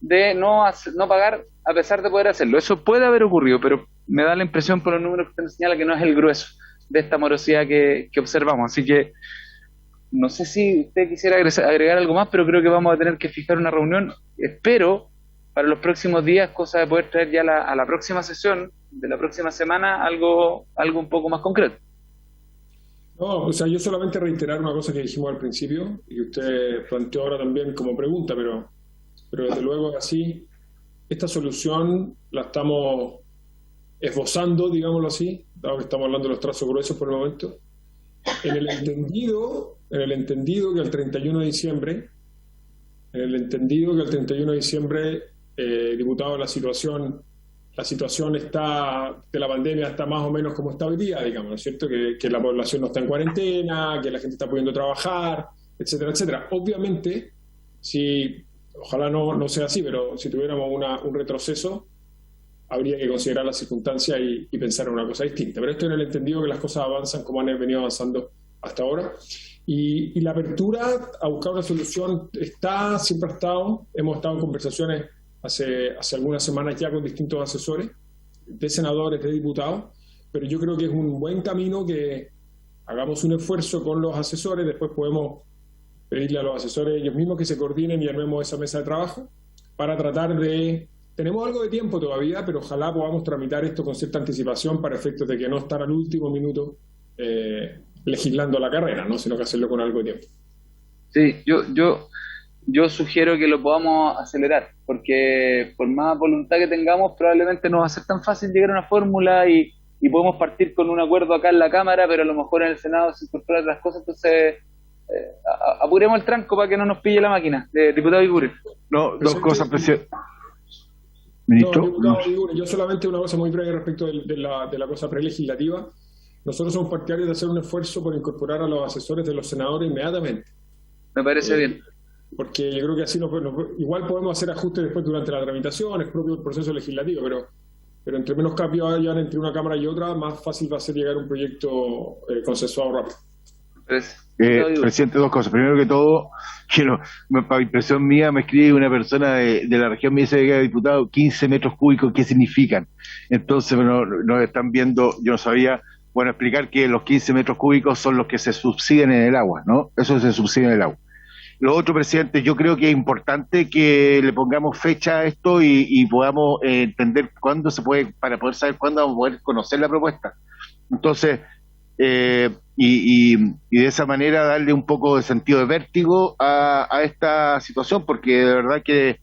de no pagar a pesar de poder hacerlo. Eso puede haber ocurrido, pero me da la impresión por los números que usted nos señala que no es el grueso de esta morosidad que observamos. Así que no sé si usted quisiera agregar algo más, pero creo que vamos a tener que fijar una reunión, espero, para los próximos días, cosa de poder traer ya a la próxima sesión de la próxima semana algo un poco más concreto. No, o sea, yo solamente reiterar una cosa que dijimos al principio y que usted planteó ahora también como pregunta, pero desde luego así, esta solución la estamos esbozando, digámoslo así, dado que estamos hablando de los trazos gruesos por el momento, en el entendido que el 31 de diciembre, diputado, la situación de la pandemia está más o menos como está hoy día, digamos, ¿no es cierto? Que la población no está en cuarentena, que la gente está pudiendo trabajar, etcétera, etcétera. Obviamente, ojalá no sea así, pero si tuviéramos un retroceso, habría que considerar las circunstancias y pensar en una cosa distinta. Pero esto en el entendido que las cosas avanzan como han venido avanzando hasta ahora. Y la apertura a buscar una solución siempre ha estado. Hemos estado en conversaciones hace algunas semanas ya con distintos asesores, de senadores, de diputados, pero yo creo que es un buen camino que hagamos un esfuerzo con los asesores, después podemos pedirle a los asesores ellos mismos que se coordinen y armemos esa mesa de trabajo para tratar de... Tenemos algo de tiempo todavía, pero ojalá podamos tramitar esto con cierta anticipación para efectos de que no estar al último minuto legislando la carrera, ¿no? Sino que hacerlo con algo de tiempo. Sí, yo sugiero que lo podamos acelerar, porque por más voluntad que tengamos, probablemente no va a ser tan fácil llegar a una fórmula y podemos partir con un acuerdo acá en la Cámara, pero a lo mejor en el Senado se incorporan otras cosas, entonces apuremos el tranco para que no nos pille la máquina. Diputado Iguren. No, dos cosas, presidente. Ministro. No, diputado Iguren, yo solamente una cosa muy breve respecto de la cosa prelegislativa. Nosotros somos partidarios de hacer un esfuerzo por incorporar a los asesores de los senadores inmediatamente. Me parece bien. Porque yo creo que así igual podemos hacer ajustes después durante la tramitación, es propio del proceso legislativo, pero entre menos cambios hayan entre una Cámara y otra, más fácil va a ser llegar a un proyecto consensuado rápido. Presidente, dos cosas. Primero que todo, para impresión mía, me escribe una persona de la región, me dice que diputado, 15 metros cúbicos, ¿qué significan? Entonces, nos están viendo, yo no sabía, explicar que los 15 metros cúbicos son los que se subsiden en el agua, ¿no? Eso se subsidia en el agua. Lo otro, presidente, yo creo que es importante que le pongamos fecha a esto y podamos entender cuándo se puede, para poder saber cuándo vamos a poder conocer la propuesta. Entonces, y de esa manera darle un poco de sentido de vértigo a esta situación, porque de verdad que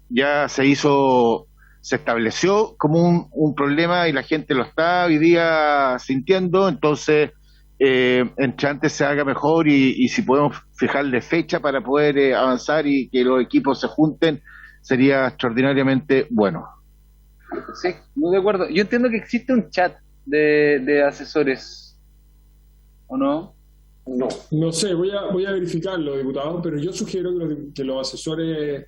ya se estableció como un problema y la gente lo está hoy día sintiendo, entonces entre antes se haga mejor y si podemos fijarle fecha para poder avanzar y que los equipos se junten, sería extraordinariamente bueno. Sí, muy de acuerdo. Yo entiendo que existe un chat de asesores, ¿o no? No sé, voy a verificarlo, diputado, pero yo sugiero que los asesores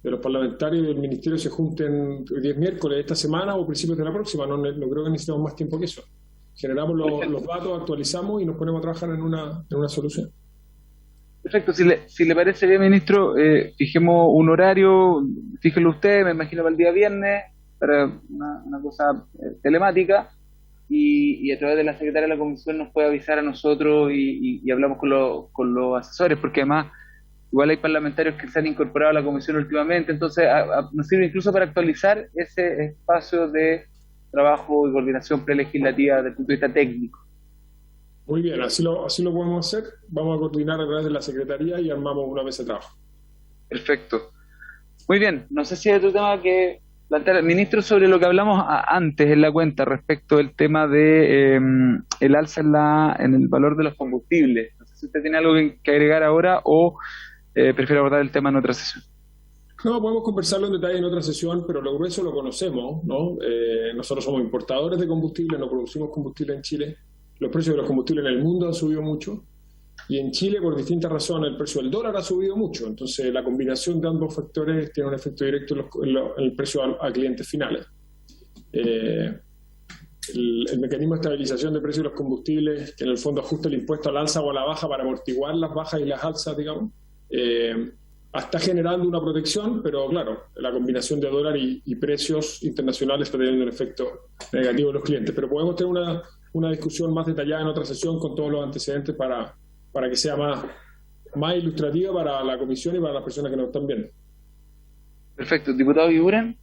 de los parlamentarios del Ministerio se junten el 10 miércoles de esta semana o principios de la próxima. No creo que necesitamos más tiempo que eso. Generamos los datos, actualizamos y nos ponemos a trabajar en una solución. Perfecto, si le parece bien, ministro, fijemos un horario, fíjelo usted, me imagino para el día viernes, para una cosa telemática, y a través de la secretaria de la comisión nos puede avisar a nosotros y hablamos con los asesores, porque además igual hay parlamentarios que se han incorporado a la comisión últimamente, entonces nos sirve incluso para actualizar ese espacio de trabajo y coordinación prelegislativa desde el punto de vista técnico. Muy bien, así lo podemos hacer. Vamos a coordinar a través de la Secretaría y armamos una mesa de trabajo. Perfecto. Muy bien, no sé si hay otro tema que plantear, ministro, sobre lo que hablamos antes en la cuenta respecto del tema de el alza en el valor de los combustibles. No sé si usted tiene algo que agregar ahora o prefiere abordar el tema en otra sesión. No, podemos conversarlo en detalle en otra sesión, pero lo grueso lo conocemos, ¿no? Nosotros somos importadores de combustible, no producimos combustible en Chile. Los precios de los combustibles en el mundo han subido mucho y en Chile, por distintas razones, el precio del dólar ha subido mucho. Entonces, la combinación de ambos factores tiene un efecto directo en el precio a clientes finales. El mecanismo de estabilización de precios de los combustibles, que en el fondo ajusta el impuesto al alza o a la baja para amortiguar las bajas y las alzas, digamos, está generando una protección, pero claro, la combinación de dólar y precios internacionales está teniendo un efecto negativo en los clientes. Pero podemos tener una discusión más detallada en otra sesión con todos los antecedentes para que sea más ilustrativa para la comisión y para las personas que nos están viendo. Perfecto. Diputado Guiguren.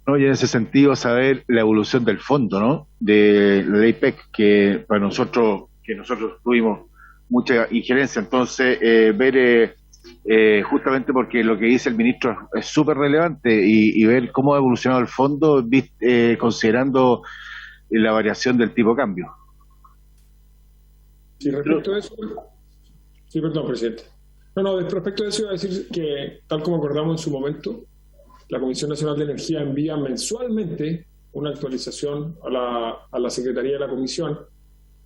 No, y en ese sentido saber la evolución del fondo, ¿no? De la ley PEC, que nosotros tuvimos mucha injerencia, entonces ver justamente porque lo que dice el ministro es súper relevante y ver cómo ha evolucionado el fondo considerando la variación del tipo de cambio. Sí, respecto a eso, sí, perdón, presidente. Respecto a eso iba a decir que, tal como acordamos en su momento, la Comisión Nacional de Energía envía mensualmente una actualización a la Secretaría de la Comisión,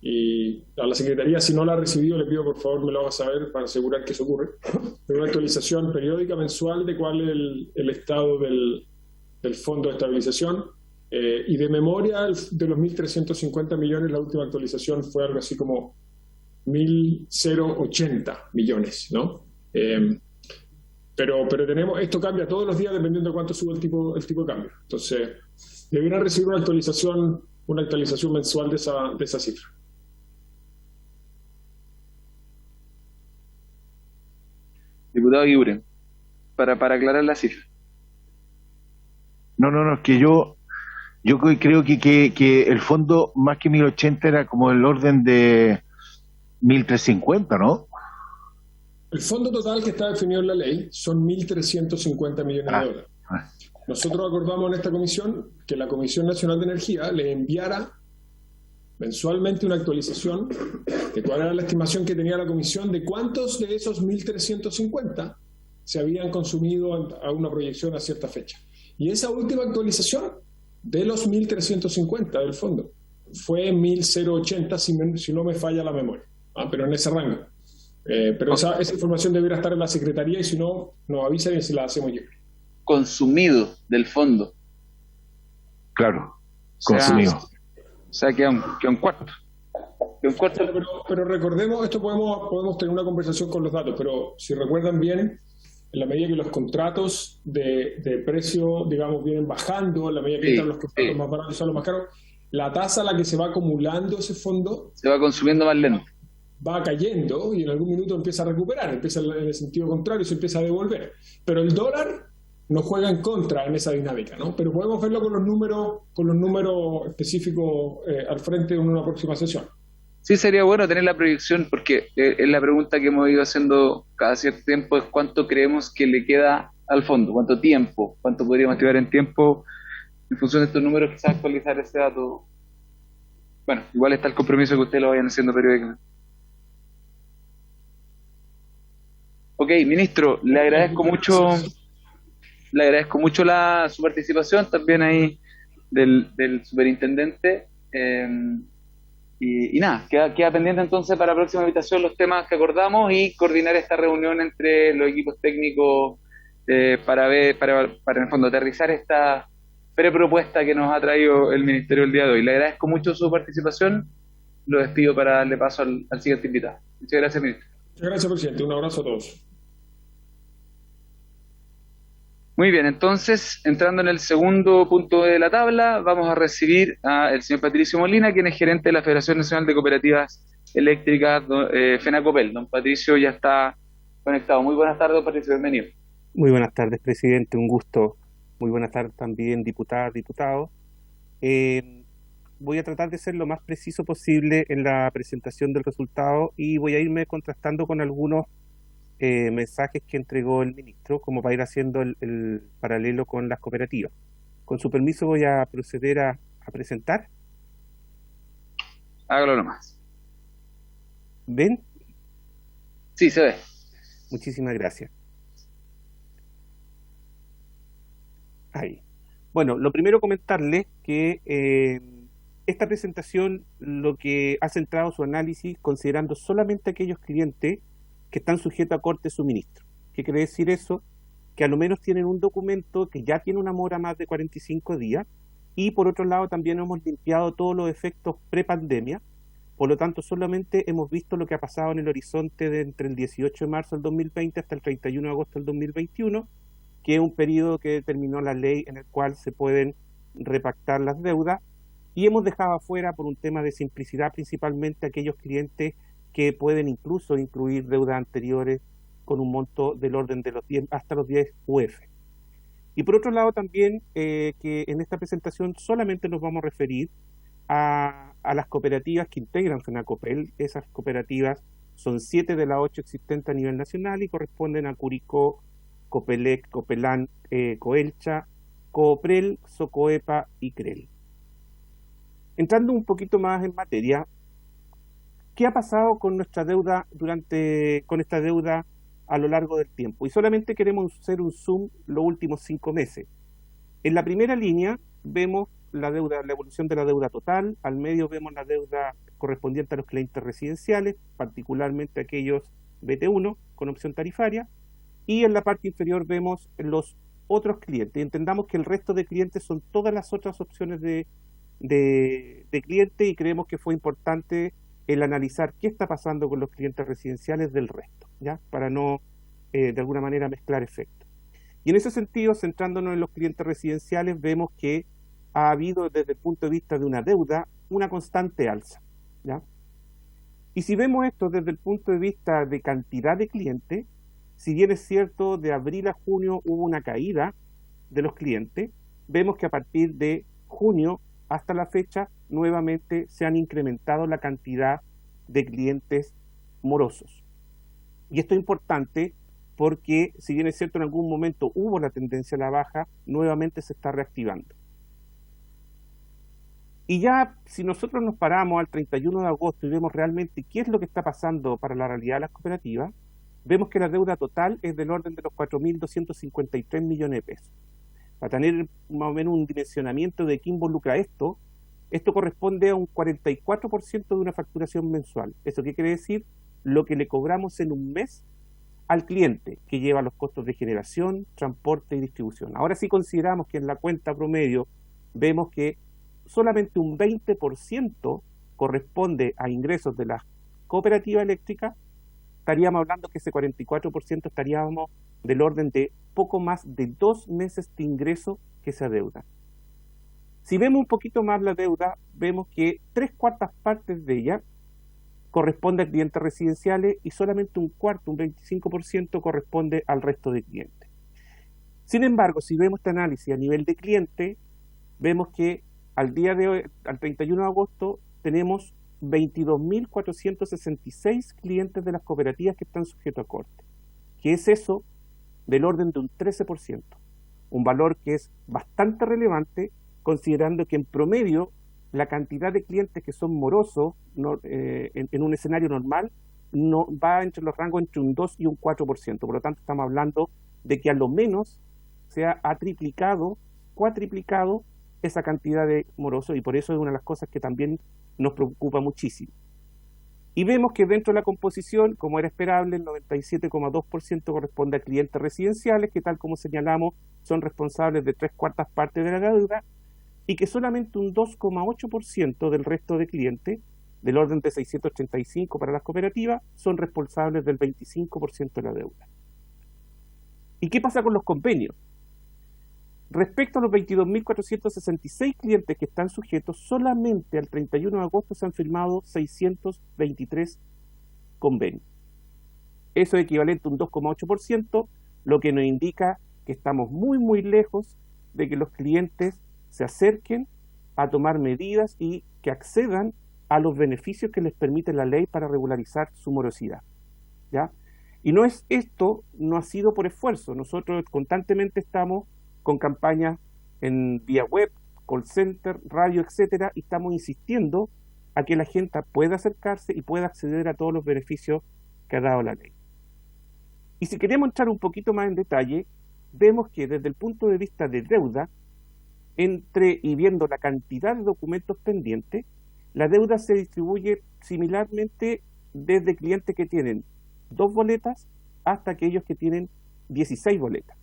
y a la Secretaría, si no la ha recibido, le pido por favor me lo haga saber para asegurar que eso ocurre, pero una actualización periódica mensual de cuál es el estado del Fondo de Estabilización, y de memoria de los 1.350 millones, la última actualización fue algo así como 1.080 millones, ¿no? Pero tenemos, esto cambia todos los días dependiendo de cuánto sube el tipo de cambio. Entonces, deberían recibir una actualización mensual de esa cifra. Diputado Guiguren, para aclarar la cifra. No, es que yo creo que el fondo más que 1.080 era como el orden de 1.350, ¿no? El fondo total que está definido en la ley son 1.350 millones de dólares. Nosotros acordamos en esta comisión que la Comisión Nacional de Energía le enviara mensualmente una actualización de cuál era la estimación que tenía la comisión de cuántos de esos 1.350 se habían consumido a una proyección a cierta fecha. Y esa última actualización de los 1.350 del fondo fue 1.080, si no me falla la memoria, pero en ese rango. Pero esa información debería estar en la Secretaría y si no, nos avisan y se la hacemos llegar. Consumido del fondo. Claro, consumido. O sea, queda un cuarto. Pero recordemos, esto podemos tener una conversación con los datos, pero si recuerdan bien, en la medida que los contratos de precio, digamos, vienen bajando, en la medida que están los contratos más baratos y los más caros, la tasa a la que se va acumulando ese fondo se va consumiendo más lento. Va cayendo y en algún minuto empieza a recuperar, empieza en el sentido contrario y se empieza a devolver. Pero el dólar nos juega en contra en esa dinámica, ¿no? Pero podemos verlo con los números específicos al frente en una próxima sesión. Sí, sería bueno tener la proyección, porque es la pregunta que hemos ido haciendo cada cierto tiempo, es cuánto creemos que le queda al fondo, cuánto tiempo, cuánto podríamos activar en tiempo, en función de estos números, quizás actualizar ese dato. Bueno, igual está el compromiso que ustedes lo vayan haciendo periódicamente. Ok, ministro, le agradezco mucho su participación, también ahí del superintendente, y nada, queda pendiente entonces para la próxima invitación los temas que acordamos y coordinar esta reunión entre los equipos técnicos para en el fondo aterrizar esta prepropuesta que nos ha traído el Ministerio el día de hoy. Le agradezco mucho su participación, lo despido para darle paso al siguiente invitado. Muchas gracias, ministro. Muchas gracias, presidente. Un abrazo a todos. Muy bien, entonces, entrando en el segundo punto de la tabla, vamos a recibir al señor Patricio Molina, quien es gerente de la Federación Nacional de Cooperativas Eléctricas, FENACOPEL. Don Patricio ya está conectado. Muy buenas tardes, don Patricio, bienvenido. Muy buenas tardes, presidente, un gusto. Muy buenas tardes también, diputadas, diputados. Voy a tratar de ser lo más preciso posible en la presentación del resultado y voy a irme contrastando con algunos mensajes que entregó el ministro, como para ir haciendo el paralelo con las cooperativas. Con su permiso voy a proceder a presentar. Hágalo nomás. ¿Ven? Sí, se ve. Muchísimas gracias. Ahí. Bueno, lo primero comentarles que esta presentación lo que ha centrado su análisis considerando solamente aquellos clientes que están sujetos a corte de suministro. ¿Qué quiere decir eso? Que a lo menos tienen un documento que ya tiene una mora más de 45 días y por otro lado también hemos limpiado todos los efectos prepandemia Por lo tanto, solamente hemos visto lo que ha pasado en el horizonte de entre el 18 de marzo del 2020 hasta el 31 de agosto del 2021, que es un periodo que determinó la ley en el cual se pueden repactar las deudas, y hemos dejado afuera, por un tema de simplicidad, principalmente aquellos clientes que pueden incluso incluir deudas anteriores con un monto del orden de los 10 hasta los 10 UF. Y por otro lado también, que en esta presentación solamente nos vamos a referir a las cooperativas que integran FENACOPEL. Esas cooperativas son 7 de las 8 existentes a nivel nacional y corresponden a Curicó, Copelec, Copelán, Coelcha, Cooprel, Socoepa y CREL. Entrando un poquito más en materia, ¿qué ha pasado con nuestra deuda con esta deuda a lo largo del tiempo? Y solamente queremos hacer un zoom los últimos 5 meses. En la primera línea vemos la evolución de la deuda total, al medio vemos la deuda correspondiente a los clientes residenciales, particularmente aquellos BT1 con opción tarifaria, y en la parte inferior vemos los otros clientes. Y entendamos que el resto de clientes son todas las otras opciones de cliente, y creemos que fue importante el analizar qué está pasando con los clientes residenciales del resto, ¿ya? Para no, de alguna manera, mezclar efectos. Y en ese sentido, centrándonos en los clientes residenciales, vemos que ha habido, desde el punto de vista de una deuda, una constante alza, ¿ya? Y si vemos esto desde el punto de vista de cantidad de clientes, si bien es cierto, de abril a junio hubo una caída de los clientes, vemos que a partir de junio hasta la fecha, nuevamente se han incrementado la cantidad de clientes morosos. Y esto es importante porque, si bien es cierto, en algún momento hubo la tendencia a la baja, nuevamente se está reactivando. Y ya, si nosotros nos paramos al 31 de agosto y vemos realmente qué es lo que está pasando para la realidad de las cooperativas, vemos que la deuda total es del orden de los 4.253 millones de pesos. Para tener más o menos un dimensionamiento de qué involucra esto corresponde a un 44% de una facturación mensual. ¿Eso qué quiere decir? Lo que le cobramos en un mes al cliente, que lleva los costos de generación, transporte y distribución. Ahora, si consideramos que en la cuenta promedio vemos que solamente un 20% corresponde a ingresos de la cooperativa eléctrica, estaríamos hablando que ese 44% estaríamos del orden de poco más de 2 meses de ingreso que se adeuda. Si vemos un poquito más la deuda, vemos que 3/4 partes de ella corresponde a clientes residenciales y solamente un cuarto, un 25%, corresponde al resto de clientes. Sin embargo, si vemos este análisis a nivel de cliente, vemos que al día de hoy, al 31 de agosto, tenemos 22.466 clientes de las cooperativas que están sujetos a corte. ¿Qué es eso? Del orden de un 13%, un valor que es bastante relevante, considerando que en promedio la cantidad de clientes que son morosos en un escenario normal no va entre los rangos entre un 2 y un 4%. Por lo tanto, estamos hablando de que a lo menos se ha triplicado, cuatriplicado esa cantidad de morosos, y por eso es una de las cosas que también nos preocupa muchísimo. Y vemos que dentro de la composición, como era esperable, el 97,2% corresponde a clientes residenciales, que tal como señalamos, son responsables de 3/4 partes de la deuda, y que solamente un 2,8% del resto de clientes, del orden de 685 para las cooperativas, son responsables del 25% de la deuda. ¿Y qué pasa con los convenios? Respecto a los 22.466 clientes que están sujetos, solamente al 31 de agosto se han firmado 623 convenios. Eso es equivalente a un 2,8%, lo que nos indica que estamos muy, muy lejos de que los clientes se acerquen a tomar medidas y que accedan a los beneficios que les permite la ley para regularizar su morosidad, ¿ya? Y esto no ha sido por esfuerzo. Nosotros constantemente estamos con campañas en vía web, call center, radio, etcétera, y estamos insistiendo a que la gente pueda acercarse y pueda acceder a todos los beneficios que ha dado la ley. Y si queremos entrar un poquito más en detalle, vemos que desde el punto de vista de deuda, y viendo la cantidad de documentos pendientes, la deuda se distribuye similarmente desde clientes que tienen 2 boletas hasta aquellos que tienen 16 boletas.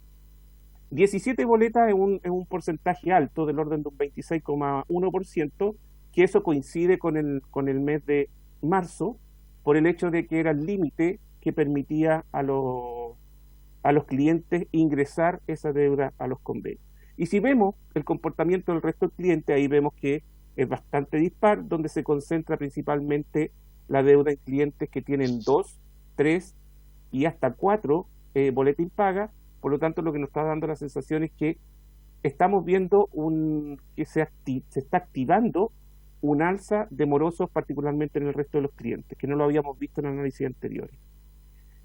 17 boletas es un porcentaje alto, del orden de un 26,1%, que eso coincide con el mes de marzo por el hecho de que era el límite que permitía a los clientes ingresar esa deuda a los convenios. Y si vemos el comportamiento del resto del cliente, ahí vemos que es bastante dispar, donde se concentra principalmente la deuda en clientes que tienen 2, 3 y hasta 4 boletas impagas. Por lo tanto, lo que nos está dando la sensación es que estamos viendo que se está activando un alza de morosos, particularmente en el resto de los clientes, que no lo habíamos visto en análisis anteriores.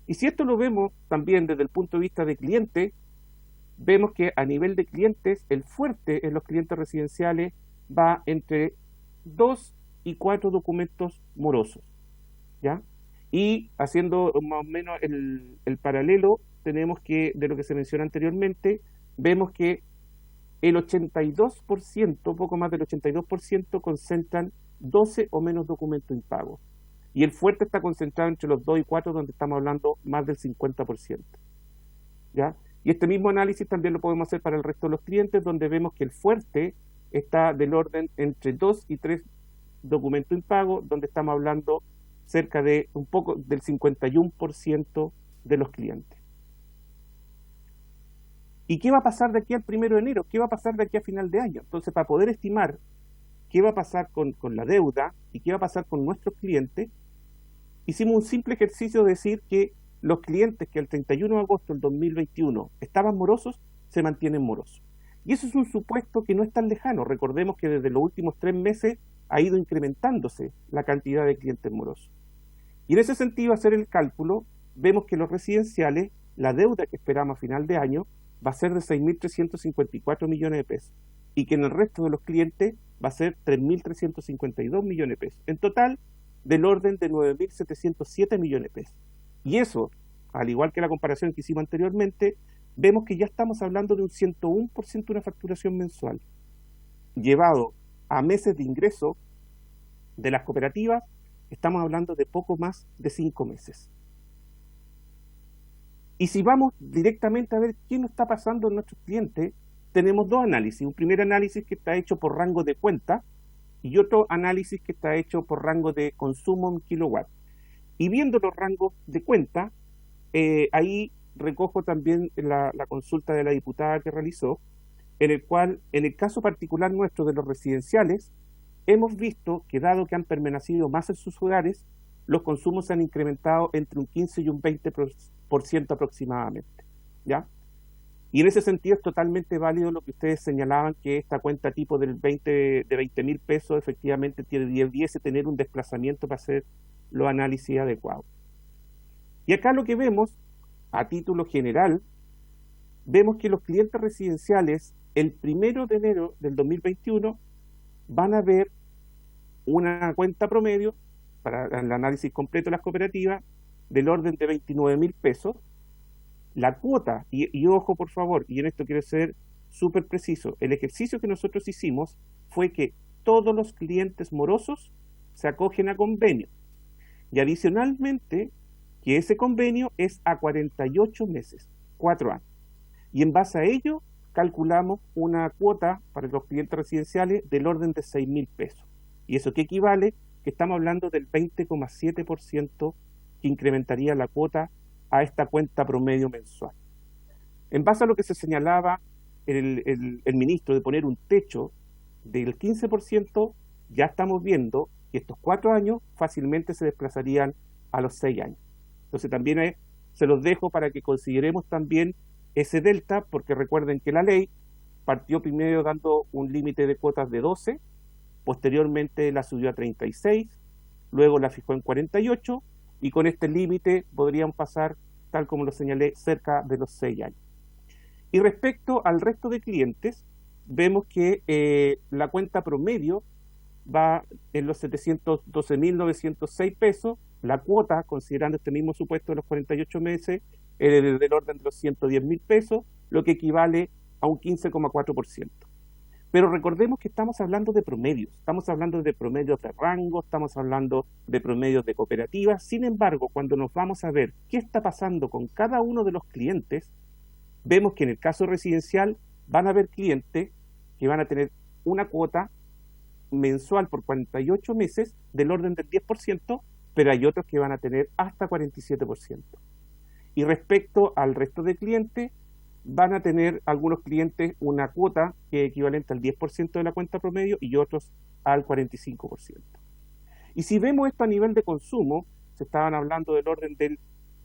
Y si esto lo vemos también desde el punto de vista de cliente, vemos que a nivel de clientes, el fuerte en los clientes residenciales va entre 2 y 4 documentos morosos, ¿ya? Y haciendo más o menos el paralelo, tenemos que, de lo que se menciona anteriormente, vemos que el 82%, poco más del 82%, concentran 12 o menos documentos impagos. Y el fuerte está concentrado entre los 2 y 4, donde estamos hablando más del 50%. ¿Ya? Y este mismo análisis también lo podemos hacer para el resto de los clientes, donde vemos que el fuerte está del orden entre 2 y 3 documentos impagos, donde estamos hablando cerca de un poco del 51% de los clientes. ¿Y qué va a pasar de aquí al 1 de enero? ¿Qué va a pasar de aquí a final de año? Entonces, para poder estimar qué va a pasar con la deuda y qué va a pasar con nuestros clientes, hicimos un simple ejercicio de decir que los clientes que el 31 de agosto del 2021 estaban morosos, se mantienen morosos. Y eso es un supuesto que no es tan lejano. Recordemos que desde los últimos 3 meses ha ido incrementándose la cantidad de clientes morosos. Y en ese sentido, hacer el cálculo, vemos que los residenciales, la deuda que esperamos a final de año, va a ser de 6.354 millones de pesos. Y que en el resto de los clientes va a ser 3.352 millones de pesos. En total, del orden de 9.707 millones de pesos. Y eso, al igual que la comparación que hicimos anteriormente, vemos que ya estamos hablando de un 101% de una facturación mensual. Llevado a meses de ingreso de las cooperativas, estamos hablando de poco más de 5 meses. Y si vamos directamente a ver qué nos está pasando en nuestros clientes, tenemos 2 análisis. Un primer análisis que está hecho por rango de cuenta y otro análisis que está hecho por rango de consumo en kilowatt. Y viendo los rangos de cuenta, ahí recojo también la consulta de la diputada que realizó, en el cual, en el caso particular nuestro de los residenciales, hemos visto que dado que han permanecido más en sus hogares, los consumos se han incrementado entre un 15 y un 20% aproximadamente, ¿ya? Y en ese sentido es totalmente válido lo que ustedes señalaban, que esta cuenta tipo de 20.000 pesos efectivamente debiese tener un desplazamiento para hacer los análisis adecuados. Y acá lo que vemos, a título general, vemos que los clientes residenciales el 1 de enero del 2021 van a ver una cuenta promedio para el análisis completo de las cooperativas del orden de 29.000 pesos. La cuota, y ojo por favor, y en esto quiero ser súper preciso, el ejercicio que nosotros hicimos fue que todos los clientes morosos se acogen a convenio. Y adicionalmente, que ese convenio es a 48 meses, 4 años. Y en base a ello, calculamos una cuota para los clientes residenciales del orden de 6.000 pesos. ¿Y eso qué equivale? Que estamos hablando del 20,7% que incrementaría la cuota a esta cuenta promedio mensual. En base a lo que se señalaba el ministro de poner un techo del 15%, ya estamos viendo que estos 4 años fácilmente se desplazarían a los 6 años. Entonces también se los dejo para que consideremos también ese delta, porque recuerden que la ley partió primero dando un límite de cuotas de 12, posteriormente la subió a 36, luego la fijó en 48, y con este límite podrían pasar, tal como lo señalé, cerca de los 6 años. Y respecto al resto de clientes, vemos que la cuenta promedio va en los 712.906 pesos, la cuota, considerando este mismo supuesto de los 48 meses, del orden de los 110.000 pesos, lo que equivale a un 15,4%. Pero recordemos que estamos hablando de promedios, estamos hablando de promedios de rango, estamos hablando de promedios de cooperativas. Sin embargo, cuando nos vamos a ver qué está pasando con cada uno de los clientes, vemos que en el caso residencial van a haber clientes que van a tener una cuota mensual por 48 meses del orden del 10%, pero hay otros que van a tener hasta 47%. Y respecto al resto de clientes, van a tener algunos clientes una cuota que es equivalente al 10% de la cuenta promedio y otros al 45%. Y si vemos esto a nivel de consumo, se estaban hablando del orden del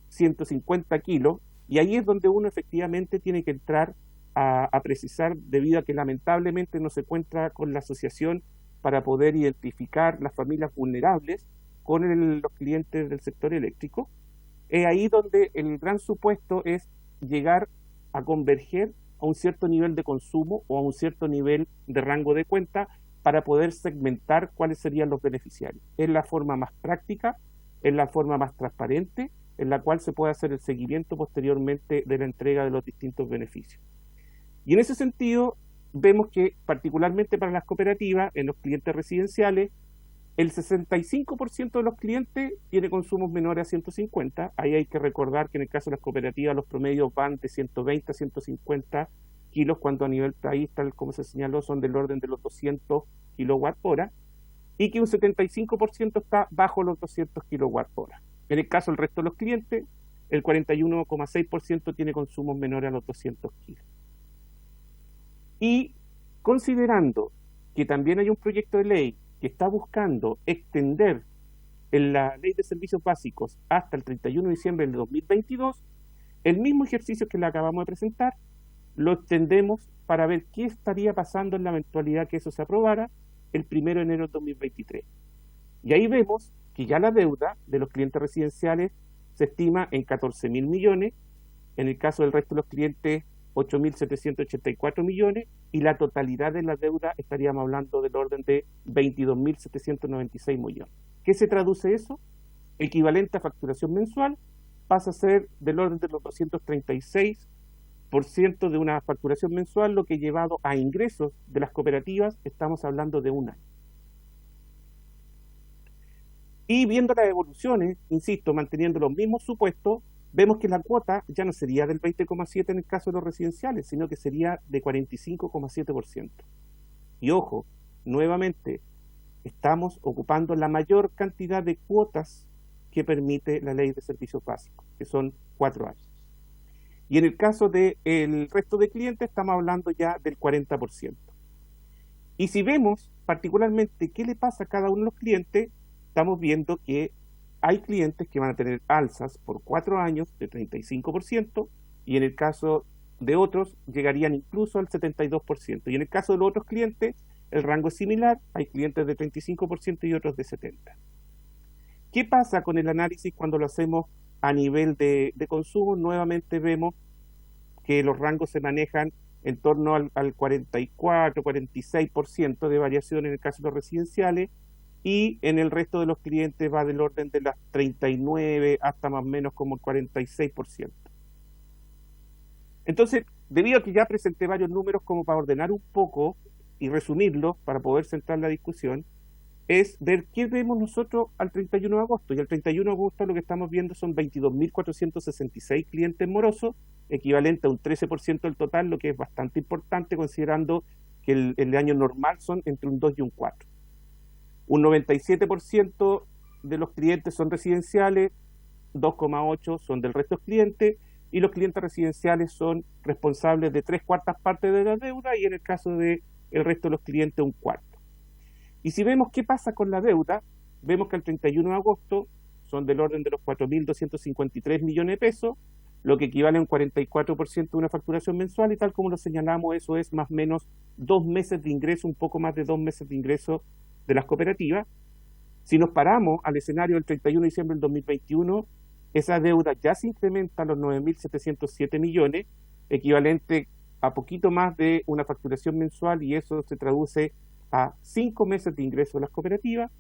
150 kilos, y ahí es donde uno efectivamente tiene que entrar a precisar, debido a que lamentablemente no se cuenta con la asociación para poder identificar las familias vulnerables con los clientes del sector eléctrico. Es ahí donde el gran supuesto es llegar a converger a un cierto nivel de consumo o a un cierto nivel de rango de cuenta para poder segmentar cuáles serían los beneficiarios. Es la forma más práctica, es la forma más transparente en la cual se puede hacer el seguimiento posteriormente de la entrega de los distintos beneficios. Y en ese sentido, vemos que particularmente para las cooperativas, en los clientes residenciales, el 65% de los clientes tiene consumos menores a 150. Ahí hay que recordar que en el caso de las cooperativas los promedios van de 120 a 150 kilos, cuando a nivel país, tal como se señaló, son del orden de los 200 kilowatt hora, y que un 75% está bajo los 200 kilowatt hora. En el caso del resto de los clientes, el 41,6% tiene consumos menores a los 200 kilos. Y considerando que también hay un proyecto de ley que está buscando extender en la Ley de Servicios Básicos hasta el 31 de diciembre del 2022, el mismo ejercicio que le acabamos de presentar, lo extendemos para ver qué estaría pasando en la eventualidad que eso se aprobara el 1 de enero del 2023. Y ahí vemos que ya la deuda de los clientes residenciales se estima en 14.000 millones, en el caso del resto de los clientes 8.784 millones, y la totalidad de la deuda estaríamos hablando del orden de 22.796 millones. ¿Qué se traduce eso? Equivalente a facturación mensual, pasa a ser del orden de los 236% de una facturación mensual, lo que llevado a ingresos de las cooperativas estamos hablando de un año. Y viendo las evoluciones, insisto, manteniendo los mismos supuestos, vemos que la cuota ya no sería del 20,7% en el caso de los residenciales, sino que sería de 45,7%. Y ojo, nuevamente, estamos ocupando la mayor cantidad de cuotas que permite la Ley de Servicios Básicos, que son 4 años. Y en el caso del resto de clientes, estamos hablando ya del 40%. Y si vemos particularmente qué le pasa a cada uno de los clientes, estamos viendo que hay clientes que van a tener alzas por 4 años de 35%, y en el caso de otros llegarían incluso al 72%. Y en el caso de los otros clientes, el rango es similar, hay clientes de 35% y otros de 70%. ¿Qué pasa con el análisis cuando lo hacemos a nivel de consumo? Nuevamente vemos que los rangos se manejan en torno al 44-46% de variación en el caso de los residenciales, y en el resto de los clientes va del orden de las 39 hasta más o menos como el 46%. Entonces, debido a que ya presenté varios números como para ordenar un poco y resumirlos para poder centrar la discusión, es ver qué vemos nosotros al 31 de agosto. Y al 31 de agosto lo que estamos viendo son 22.466 clientes morosos, equivalente a un 13% del total, lo que es bastante importante considerando que el año normal son entre un 2 y un 4. Un 97% de los clientes son residenciales, 2,8% son del resto de los clientes, y los clientes residenciales son responsables de 3/4 partes de la deuda, y en el caso del resto de los clientes un 1/4. Y si vemos qué pasa con la deuda, vemos que el 31 de agosto son del orden de los 4.253 millones de pesos, lo que equivale a un 44% de una facturación mensual, y tal como lo señalamos, eso es más o menos 2 meses de ingreso, un poco más de 2 meses de ingreso de las cooperativas. Si nos paramos al escenario del 31 de diciembre del 2021, esa deuda ya se incrementa a los 9.707 millones, equivalente a poquito más de una facturación mensual, y eso se traduce a 5 meses de ingreso de las cooperativas.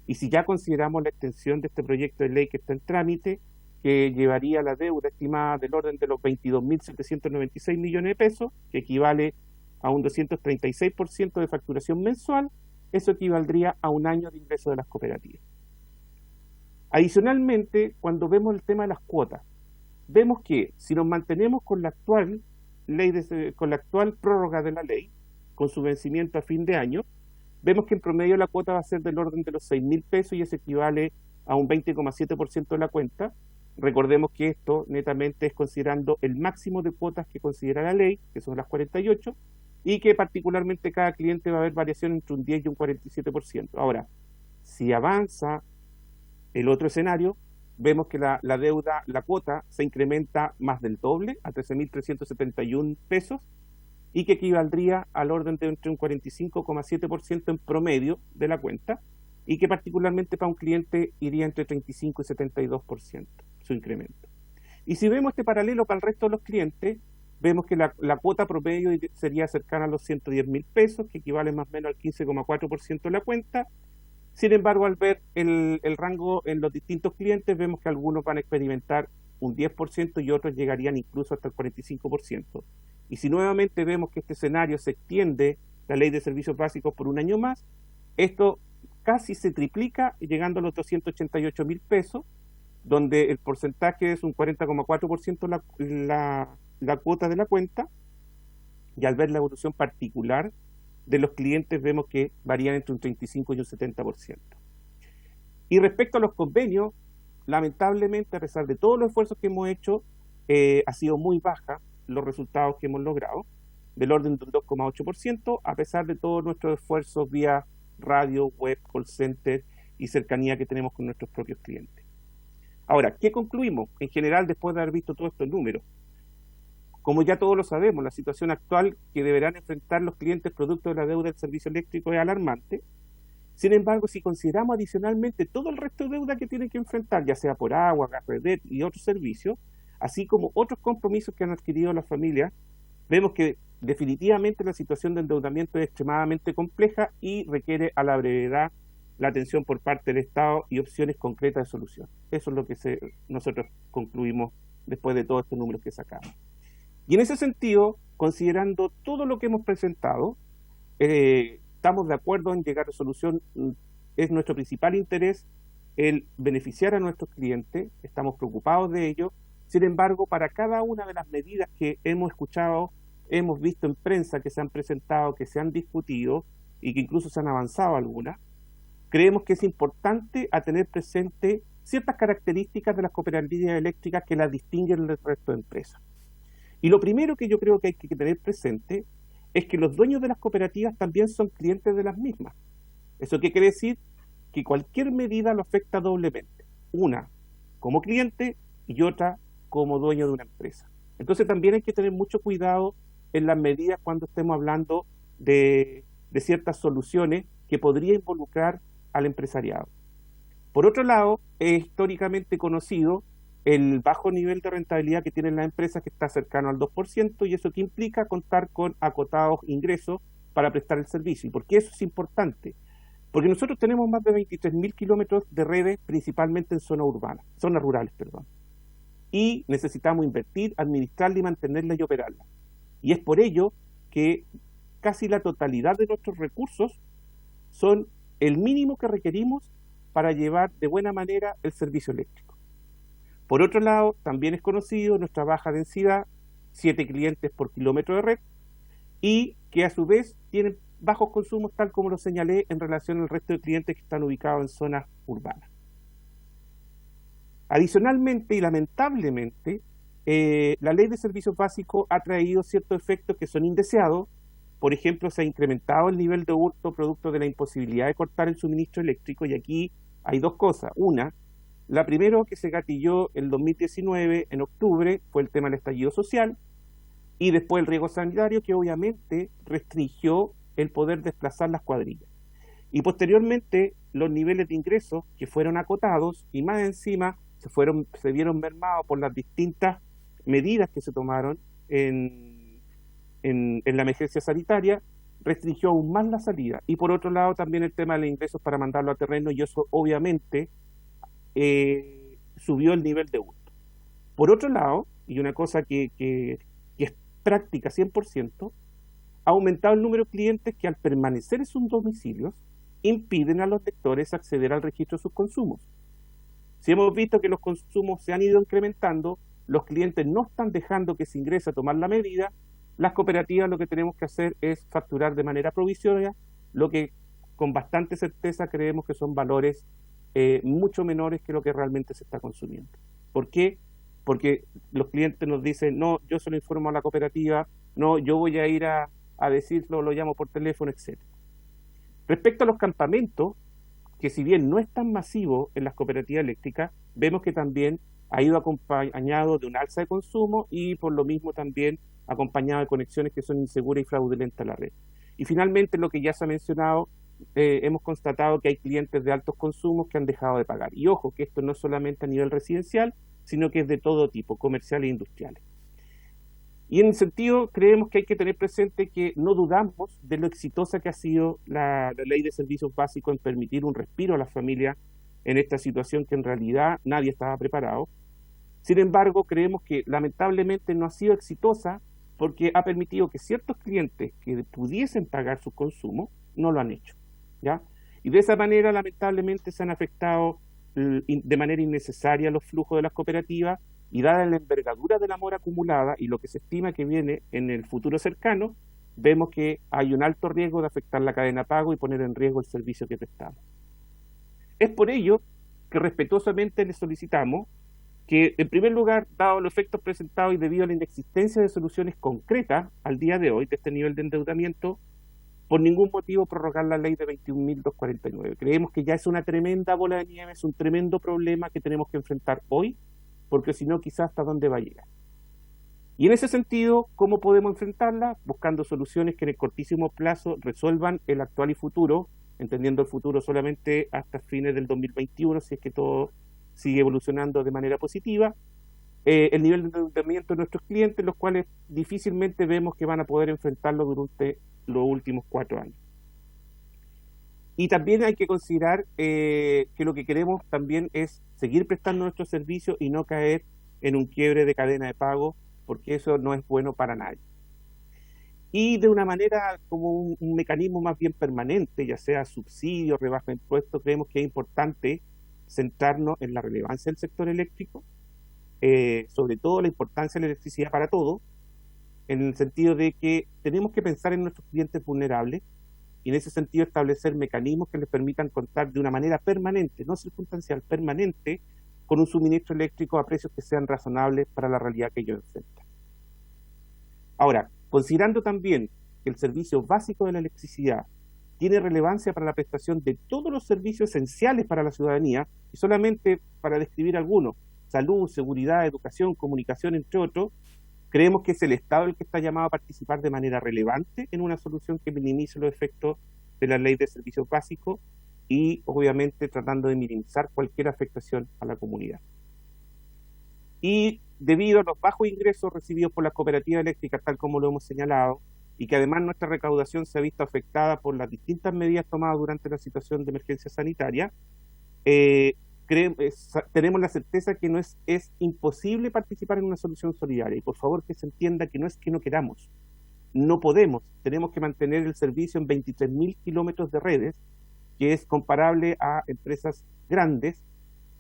Y si ya consideramos la extensión de este proyecto de ley que está en trámite, que llevaría la deuda estimada del orden de los 22.796 millones de pesos, que equivale a un 236% de facturación mensual, eso equivaldría a un año de ingreso de las cooperativas. Adicionalmente, cuando vemos el tema de las cuotas, vemos que si nos mantenemos con la actual prórroga de la ley, con su vencimiento a fin de año, vemos que en promedio la cuota va a ser del orden de los 6.000 pesos y eso equivale a un 20,7% de la cuenta. Recordemos que esto netamente es considerando el máximo de cuotas que considera la ley, que son las 48, y que particularmente cada cliente va a haber variación entre un 10 y un 47%. Ahora, si avanza el otro escenario, vemos que la deuda, la cuota, se incrementa más del doble, a 13.371 pesos, y que equivaldría al orden de entre un 45,7% en promedio de la cuenta, y que particularmente para un cliente iría entre 35 y 72% su incremento. Y si vemos este paralelo para el resto de los clientes, vemos que la cuota promedio sería cercana a los 110.000 pesos, que equivale más o menos al 15,4% de la cuenta. Sin embargo, al ver el rango en los distintos clientes, vemos que algunos van a experimentar un 10% y otros llegarían incluso hasta el 45%. Y si nuevamente vemos que este escenario se extiende, la ley de servicios básicos, por un año más, esto casi se triplica, llegando a los 288.000 pesos, donde el porcentaje es un 40,4% la cuota de la cuenta, y al ver la evolución particular de los clientes vemos que varían entre un 35 y un 70%. Y respecto a los convenios, lamentablemente, a pesar de todos los esfuerzos que hemos hecho, ha sido muy baja los resultados que hemos logrado, del orden de un 2,8%, a pesar de todos nuestros esfuerzos vía radio, web, call center y cercanía que tenemos con nuestros propios clientes. Ahora, ¿qué concluimos en general después de haber visto todos estos números? Como ya todos lo sabemos, la situación actual que deberán enfrentar los clientes producto de la deuda del servicio eléctrico es alarmante. Sin embargo, si consideramos adicionalmente todo el resto de deuda que tienen que enfrentar, ya sea por agua, gas, red y otros servicios, así como otros compromisos que han adquirido las familias, vemos que definitivamente la situación de endeudamiento es extremadamente compleja y requiere a la brevedad la atención por parte del Estado y opciones concretas de solución. Eso es lo que nosotros concluimos después de todos estos números que sacamos. Y en ese sentido, considerando todo lo que hemos presentado, estamos de acuerdo en llegar a solución. Es nuestro principal interés el beneficiar a nuestros clientes, estamos preocupados de ello. Sin embargo, para cada una de las medidas que hemos escuchado, hemos visto en prensa que se han presentado, que se han discutido y que incluso se han avanzado algunas, creemos que es importante a tener presente ciertas características de las cooperativas eléctricas que las distinguen del resto de empresas. Y lo primero que yo creo que hay que tener presente es que los dueños de las cooperativas también son clientes de las mismas. ¿Eso qué quiere decir? Que cualquier medida lo afecta doblemente. Una como cliente y otra como dueño de una empresa. Entonces también hay que tener mucho cuidado en las medidas cuando estemos hablando de ciertas soluciones que podría involucrar al empresariado. Por otro lado, es históricamente conocido el bajo nivel de rentabilidad que tienen las empresas, que está cercano al 2%, y eso que implica contar con acotados ingresos para prestar el servicio. ¿Y por qué eso es importante? Porque nosotros tenemos más de 23.000 kilómetros de redes, principalmente en zonas rurales, y necesitamos invertir, administrarla y mantenerla y operarla. Y es por ello que casi la totalidad de nuestros recursos son el mínimo que requerimos para llevar de buena manera el servicio eléctrico. Por otro lado, también es conocido nuestra baja densidad, 7 clientes por kilómetro de red, y que a su vez tienen bajos consumos, tal como lo señalé, en relación al resto de clientes que están ubicados en zonas urbanas. Adicionalmente y lamentablemente, la ley de servicios básicos ha traído ciertos efectos que son indeseados. Por ejemplo, se ha incrementado el nivel de hurto producto de la imposibilidad de cortar el suministro eléctrico, y aquí hay dos cosas. Una, la primera que se gatilló en 2019, en octubre, fue el tema del estallido social, y después el riesgo sanitario, que obviamente restringió el poder desplazar las cuadrillas. Y posteriormente, los niveles de ingresos que fueron acotados, y más encima se vieron mermados por las distintas medidas que se tomaron en la emergencia sanitaria, restringió aún más la salida. Y por otro lado también el tema de los ingresos para mandarlo a terreno, y eso obviamente subió el nivel de hurto. Por otro lado, y una cosa que es práctica 100%, ha aumentado el número de clientes que, al permanecer en sus domicilios, impiden a los lectores acceder al registro de sus consumos. Si hemos visto que los consumos se han ido incrementando, los clientes no están dejando que se ingrese a tomar la medida, las cooperativas lo que tenemos que hacer es facturar de manera provisoria lo que con bastante certeza creemos que son valores mucho menores que lo que realmente se está consumiendo. ¿Por qué? Porque los clientes nos dicen, no, yo se lo informo a la cooperativa, no, yo voy a ir a decirlo, lo llamo por teléfono, etc. Respecto a los campamentos, que si bien no es tan masivo en las cooperativas eléctricas, vemos que también ha ido acompañado de un alza de consumo y por lo mismo también acompañado de conexiones que son inseguras y fraudulentas a la red. Y finalmente, lo que ya se ha mencionado, hemos constatado que hay clientes de altos consumos que han dejado de pagar. Y ojo, que esto no es solamente a nivel residencial, sino que es de todo tipo, comerciales e industriales. Y en ese sentido, creemos que hay que tener presente que no dudamos de lo exitosa que ha sido la ley de servicios básicos en permitir un respiro a las familias en esta situación que en realidad nadie estaba preparado. Sin embargo, creemos que lamentablemente no ha sido exitosa porque ha permitido que ciertos clientes que pudiesen pagar su consumo no lo han hecho, ¿ya? Y de esa manera, lamentablemente, se han afectado de manera innecesaria los flujos de las cooperativas, y dada la envergadura de la mora acumulada y lo que se estima que viene en el futuro cercano, vemos que hay un alto riesgo de afectar la cadena de pago y poner en riesgo el servicio que prestamos. Es por ello que respetuosamente le solicitamos que, en primer lugar, dado los efectos presentados y debido a la inexistencia de soluciones concretas al día de hoy de este nivel de endeudamiento, por ningún motivo prorrogar la ley de 21.249. Creemos que ya es una tremenda bola de nieve, es un tremendo problema que tenemos que enfrentar hoy, porque si no, quizás hasta dónde va a llegar. Y en ese sentido, ¿cómo podemos enfrentarla? Buscando soluciones que en el cortísimo plazo resuelvan el actual y futuro, entendiendo el futuro solamente hasta fines del 2021, si es que todo sigue evolucionando de manera positiva, el nivel de endeudamiento de nuestros clientes, los cuales difícilmente vemos que van a poder enfrentarlo durante los últimos 4 años. Y también hay que considerar que lo que queremos también es seguir prestando nuestros servicios y no caer en un quiebre de cadena de pago, porque eso no es bueno para nadie. Y de una manera como un mecanismo más bien permanente, ya sea subsidio, rebaja de impuestos, creemos que es importante centrarnos en la relevancia del sector eléctrico, sobre todo la importancia de la electricidad para todo, en el sentido de que tenemos que pensar en nuestros clientes vulnerables, y en ese sentido establecer mecanismos que les permitan contar de una manera permanente, no circunstancial, permanente, con un suministro eléctrico a precios que sean razonables para la realidad que ellos enfrentan. Ahora, considerando también que el servicio básico de la electricidad tiene relevancia para la prestación de todos los servicios esenciales para la ciudadanía, y solamente para describir algunos, salud, seguridad, educación, comunicación, entre otros, creemos que es el Estado el que está llamado a participar de manera relevante en una solución que minimice los efectos de la ley de servicios básicos y, obviamente, tratando de minimizar cualquier afectación a la comunidad. Y debido a los bajos ingresos recibidos por las cooperativas eléctricas, tal como lo hemos señalado, y que además nuestra recaudación se ha visto afectada por las distintas medidas tomadas durante la situación de emergencia sanitaria, tenemos la certeza que no es imposible participar en una solución solidaria. Y por favor que se entienda que no es que no queramos, no podemos, tenemos que mantener el servicio en 23.000 kilómetros de redes, que es comparable a empresas grandes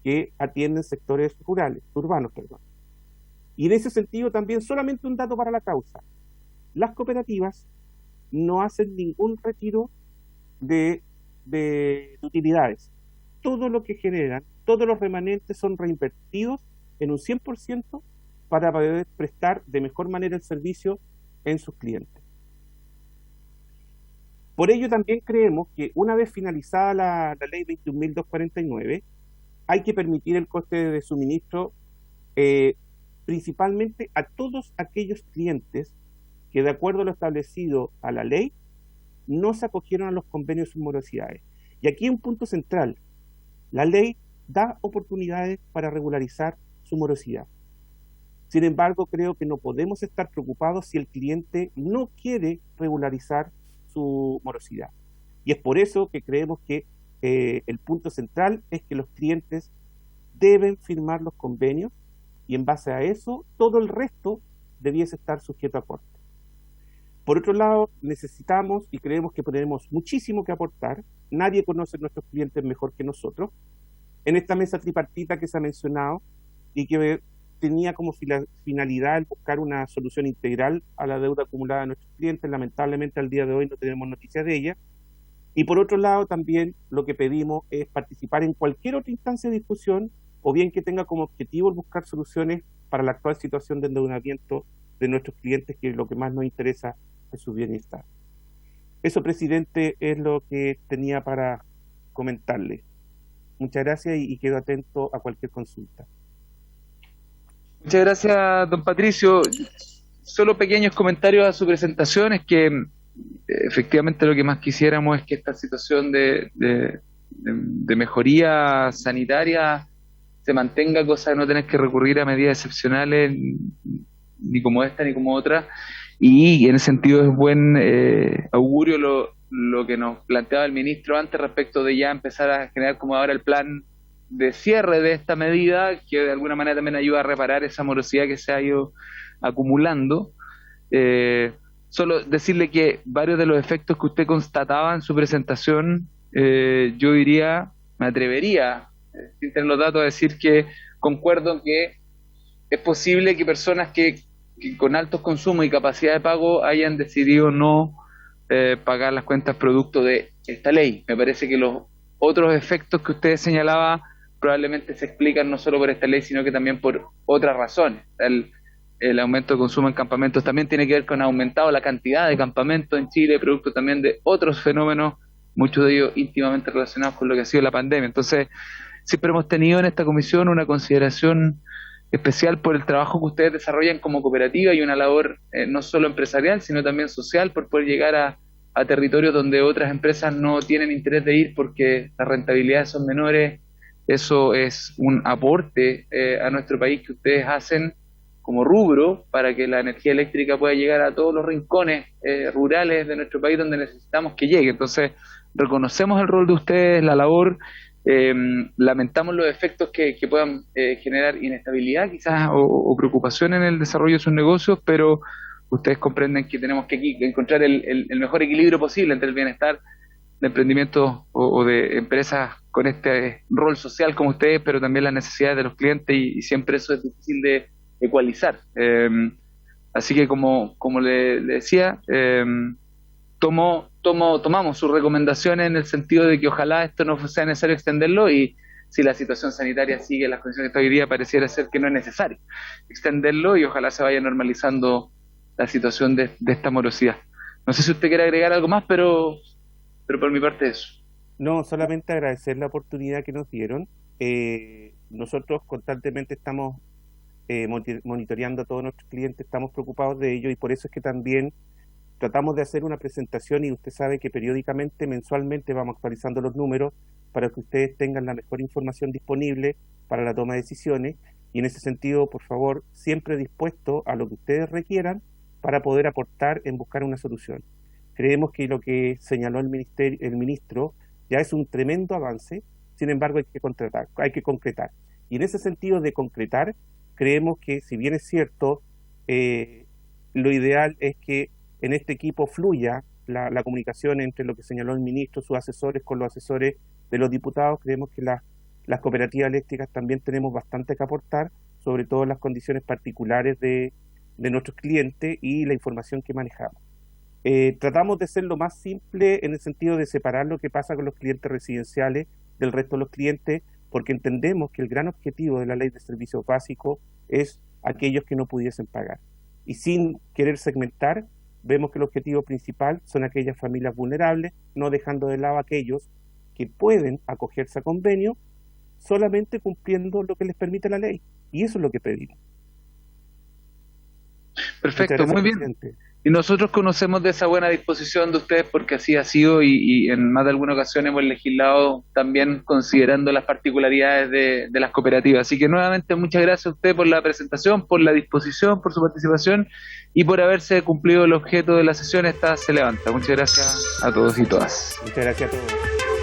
que atienden sectores urbanos. Y en ese sentido también, solamente un dato para la causa: las cooperativas no hacen ningún retiro de utilidades. Todo lo que generan, todos los remanentes son reinvertidos en un 100% para poder prestar de mejor manera el servicio en sus clientes. Por ello también creemos que una vez finalizada la ley 21.249, hay que permitir el coste de suministro principalmente a todos aquellos clientes que, de acuerdo a lo establecido a la ley, no se acogieron a los convenios de morosidades. Y aquí hay un punto central: la ley da oportunidades para regularizar su morosidad. Sin embargo, creo que no podemos estar preocupados si el cliente no quiere regularizar su morosidad. Y es por eso que creemos que el punto central es que los clientes deben firmar los convenios, y en base a eso todo el resto debiese estar sujeto a corte. Por otro lado, necesitamos y creemos que tenemos muchísimo que aportar. Nadie conoce a nuestros clientes mejor que nosotros. En esta mesa tripartita que se ha mencionado y que tenía como finalidad el buscar una solución integral a la deuda acumulada de nuestros clientes, lamentablemente al día de hoy no tenemos noticias de ella. Y por otro lado, también lo que pedimos es participar en cualquier otra instancia de discusión, o bien que tenga como objetivo el buscar soluciones para la actual situación de endeudamiento de nuestros clientes, que es lo que más nos interesa es su bienestar. Eso, presidente, es lo que tenía para comentarle. Muchas gracias y quedo atento a cualquier consulta. Muchas gracias, don Patricio. Solo pequeños comentarios a su presentación. Es que efectivamente lo que más quisiéramos es que esta situación de mejoría sanitaria se mantenga, cosa de no tener que recurrir a medidas excepcionales ni como esta ni como otra, y en ese sentido es buen augurio lo que nos planteaba el ministro antes respecto de ya empezar a generar como ahora el plan de cierre de esta medida, que de alguna manera también ayuda a reparar esa morosidad que se ha ido acumulando. Solo decirle que varios de los efectos que usted constataba en su presentación, yo diría, me atrevería, sin tener los datos, a decir que concuerdo en que es posible que personas que con altos consumos y capacidad de pago hayan decidido no pagar las cuentas producto de esta ley. Me parece que los otros efectos que usted señalaba probablemente se explican no solo por esta ley, sino que también por otras razones. El aumento de consumo en campamentos también tiene que ver con aumentado la cantidad de campamentos en Chile, producto también de otros fenómenos, muchos de ellos íntimamente relacionados con lo que ha sido la pandemia. Entonces, siempre hemos tenido en esta comisión una consideración especial por el trabajo que ustedes desarrollan como cooperativa y una labor no solo empresarial, sino también social, por poder llegar a territorios donde otras empresas no tienen interés de ir porque las rentabilidades son menores. Eso es un aporte a nuestro país que ustedes hacen como rubro para que la energía eléctrica pueda llegar a todos los rincones rurales de nuestro país donde necesitamos que llegue. Entonces, reconocemos el rol de ustedes, la labor, lamentamos los efectos que puedan generar inestabilidad quizás o preocupación en el desarrollo de sus negocios, pero ustedes comprenden que tenemos que encontrar el mejor equilibrio posible entre el bienestar de emprendimientos o de empresas con este rol social como ustedes, pero también las necesidades de los clientes, y siempre eso es difícil de ecualizar. Así que como le decía, tomamos sus recomendaciones en el sentido de que ojalá esto no sea necesario extenderlo, y si la situación sanitaria sigue en las condiciones que está hoy día, pareciera ser que no es necesario extenderlo, y ojalá se vaya normalizando la situación de esta morosidad. No sé si usted quiere agregar algo más, pero por mi parte eso. No, solamente agradecer la oportunidad que nos dieron. Nosotros constantemente estamos monitoreando a todos nuestros clientes, estamos preocupados de ello, y por eso es que también tratamos de hacer una presentación, y usted sabe que periódicamente, mensualmente, vamos actualizando los números para que ustedes tengan la mejor información disponible para la toma de decisiones, y en ese sentido, por favor, siempre dispuesto a lo que ustedes requieran para poder aportar en buscar una solución. Creemos que lo que señaló el ministro ya es un tremendo avance, sin embargo hay que concretar. Y en ese sentido de concretar, creemos que, si bien es cierto, lo ideal es que en este equipo fluya la comunicación entre lo que señaló el ministro, sus asesores, con los asesores de los diputados. Creemos que las cooperativas eléctricas también tenemos bastante que aportar, sobre todo en las condiciones particulares de nuestros clientes y la información que manejamos. Tratamos de ser lo más simple en el sentido de separar lo que pasa con los clientes residenciales del resto de los clientes, porque entendemos que el gran objetivo de la Ley de Servicios Básicos es aquellos que no pudiesen pagar. Y sin querer segmentar, vemos que el objetivo principal son aquellas familias vulnerables, no dejando de lado a aquellos que pueden acogerse a convenio solamente cumpliendo lo que les permite la ley. Y eso es lo que pedimos. Perfecto, Gracias, muy bien. presidente. Y nosotros conocemos de esa buena disposición de ustedes porque así ha sido, y en más de alguna ocasión hemos legislado también considerando las particularidades de las cooperativas. Así que nuevamente muchas gracias a usted por la presentación, por la disposición, por su participación y por haberse cumplido el objeto de la sesión. Esta se levanta. Muchas gracias a todos y todas. Muchas gracias a todos.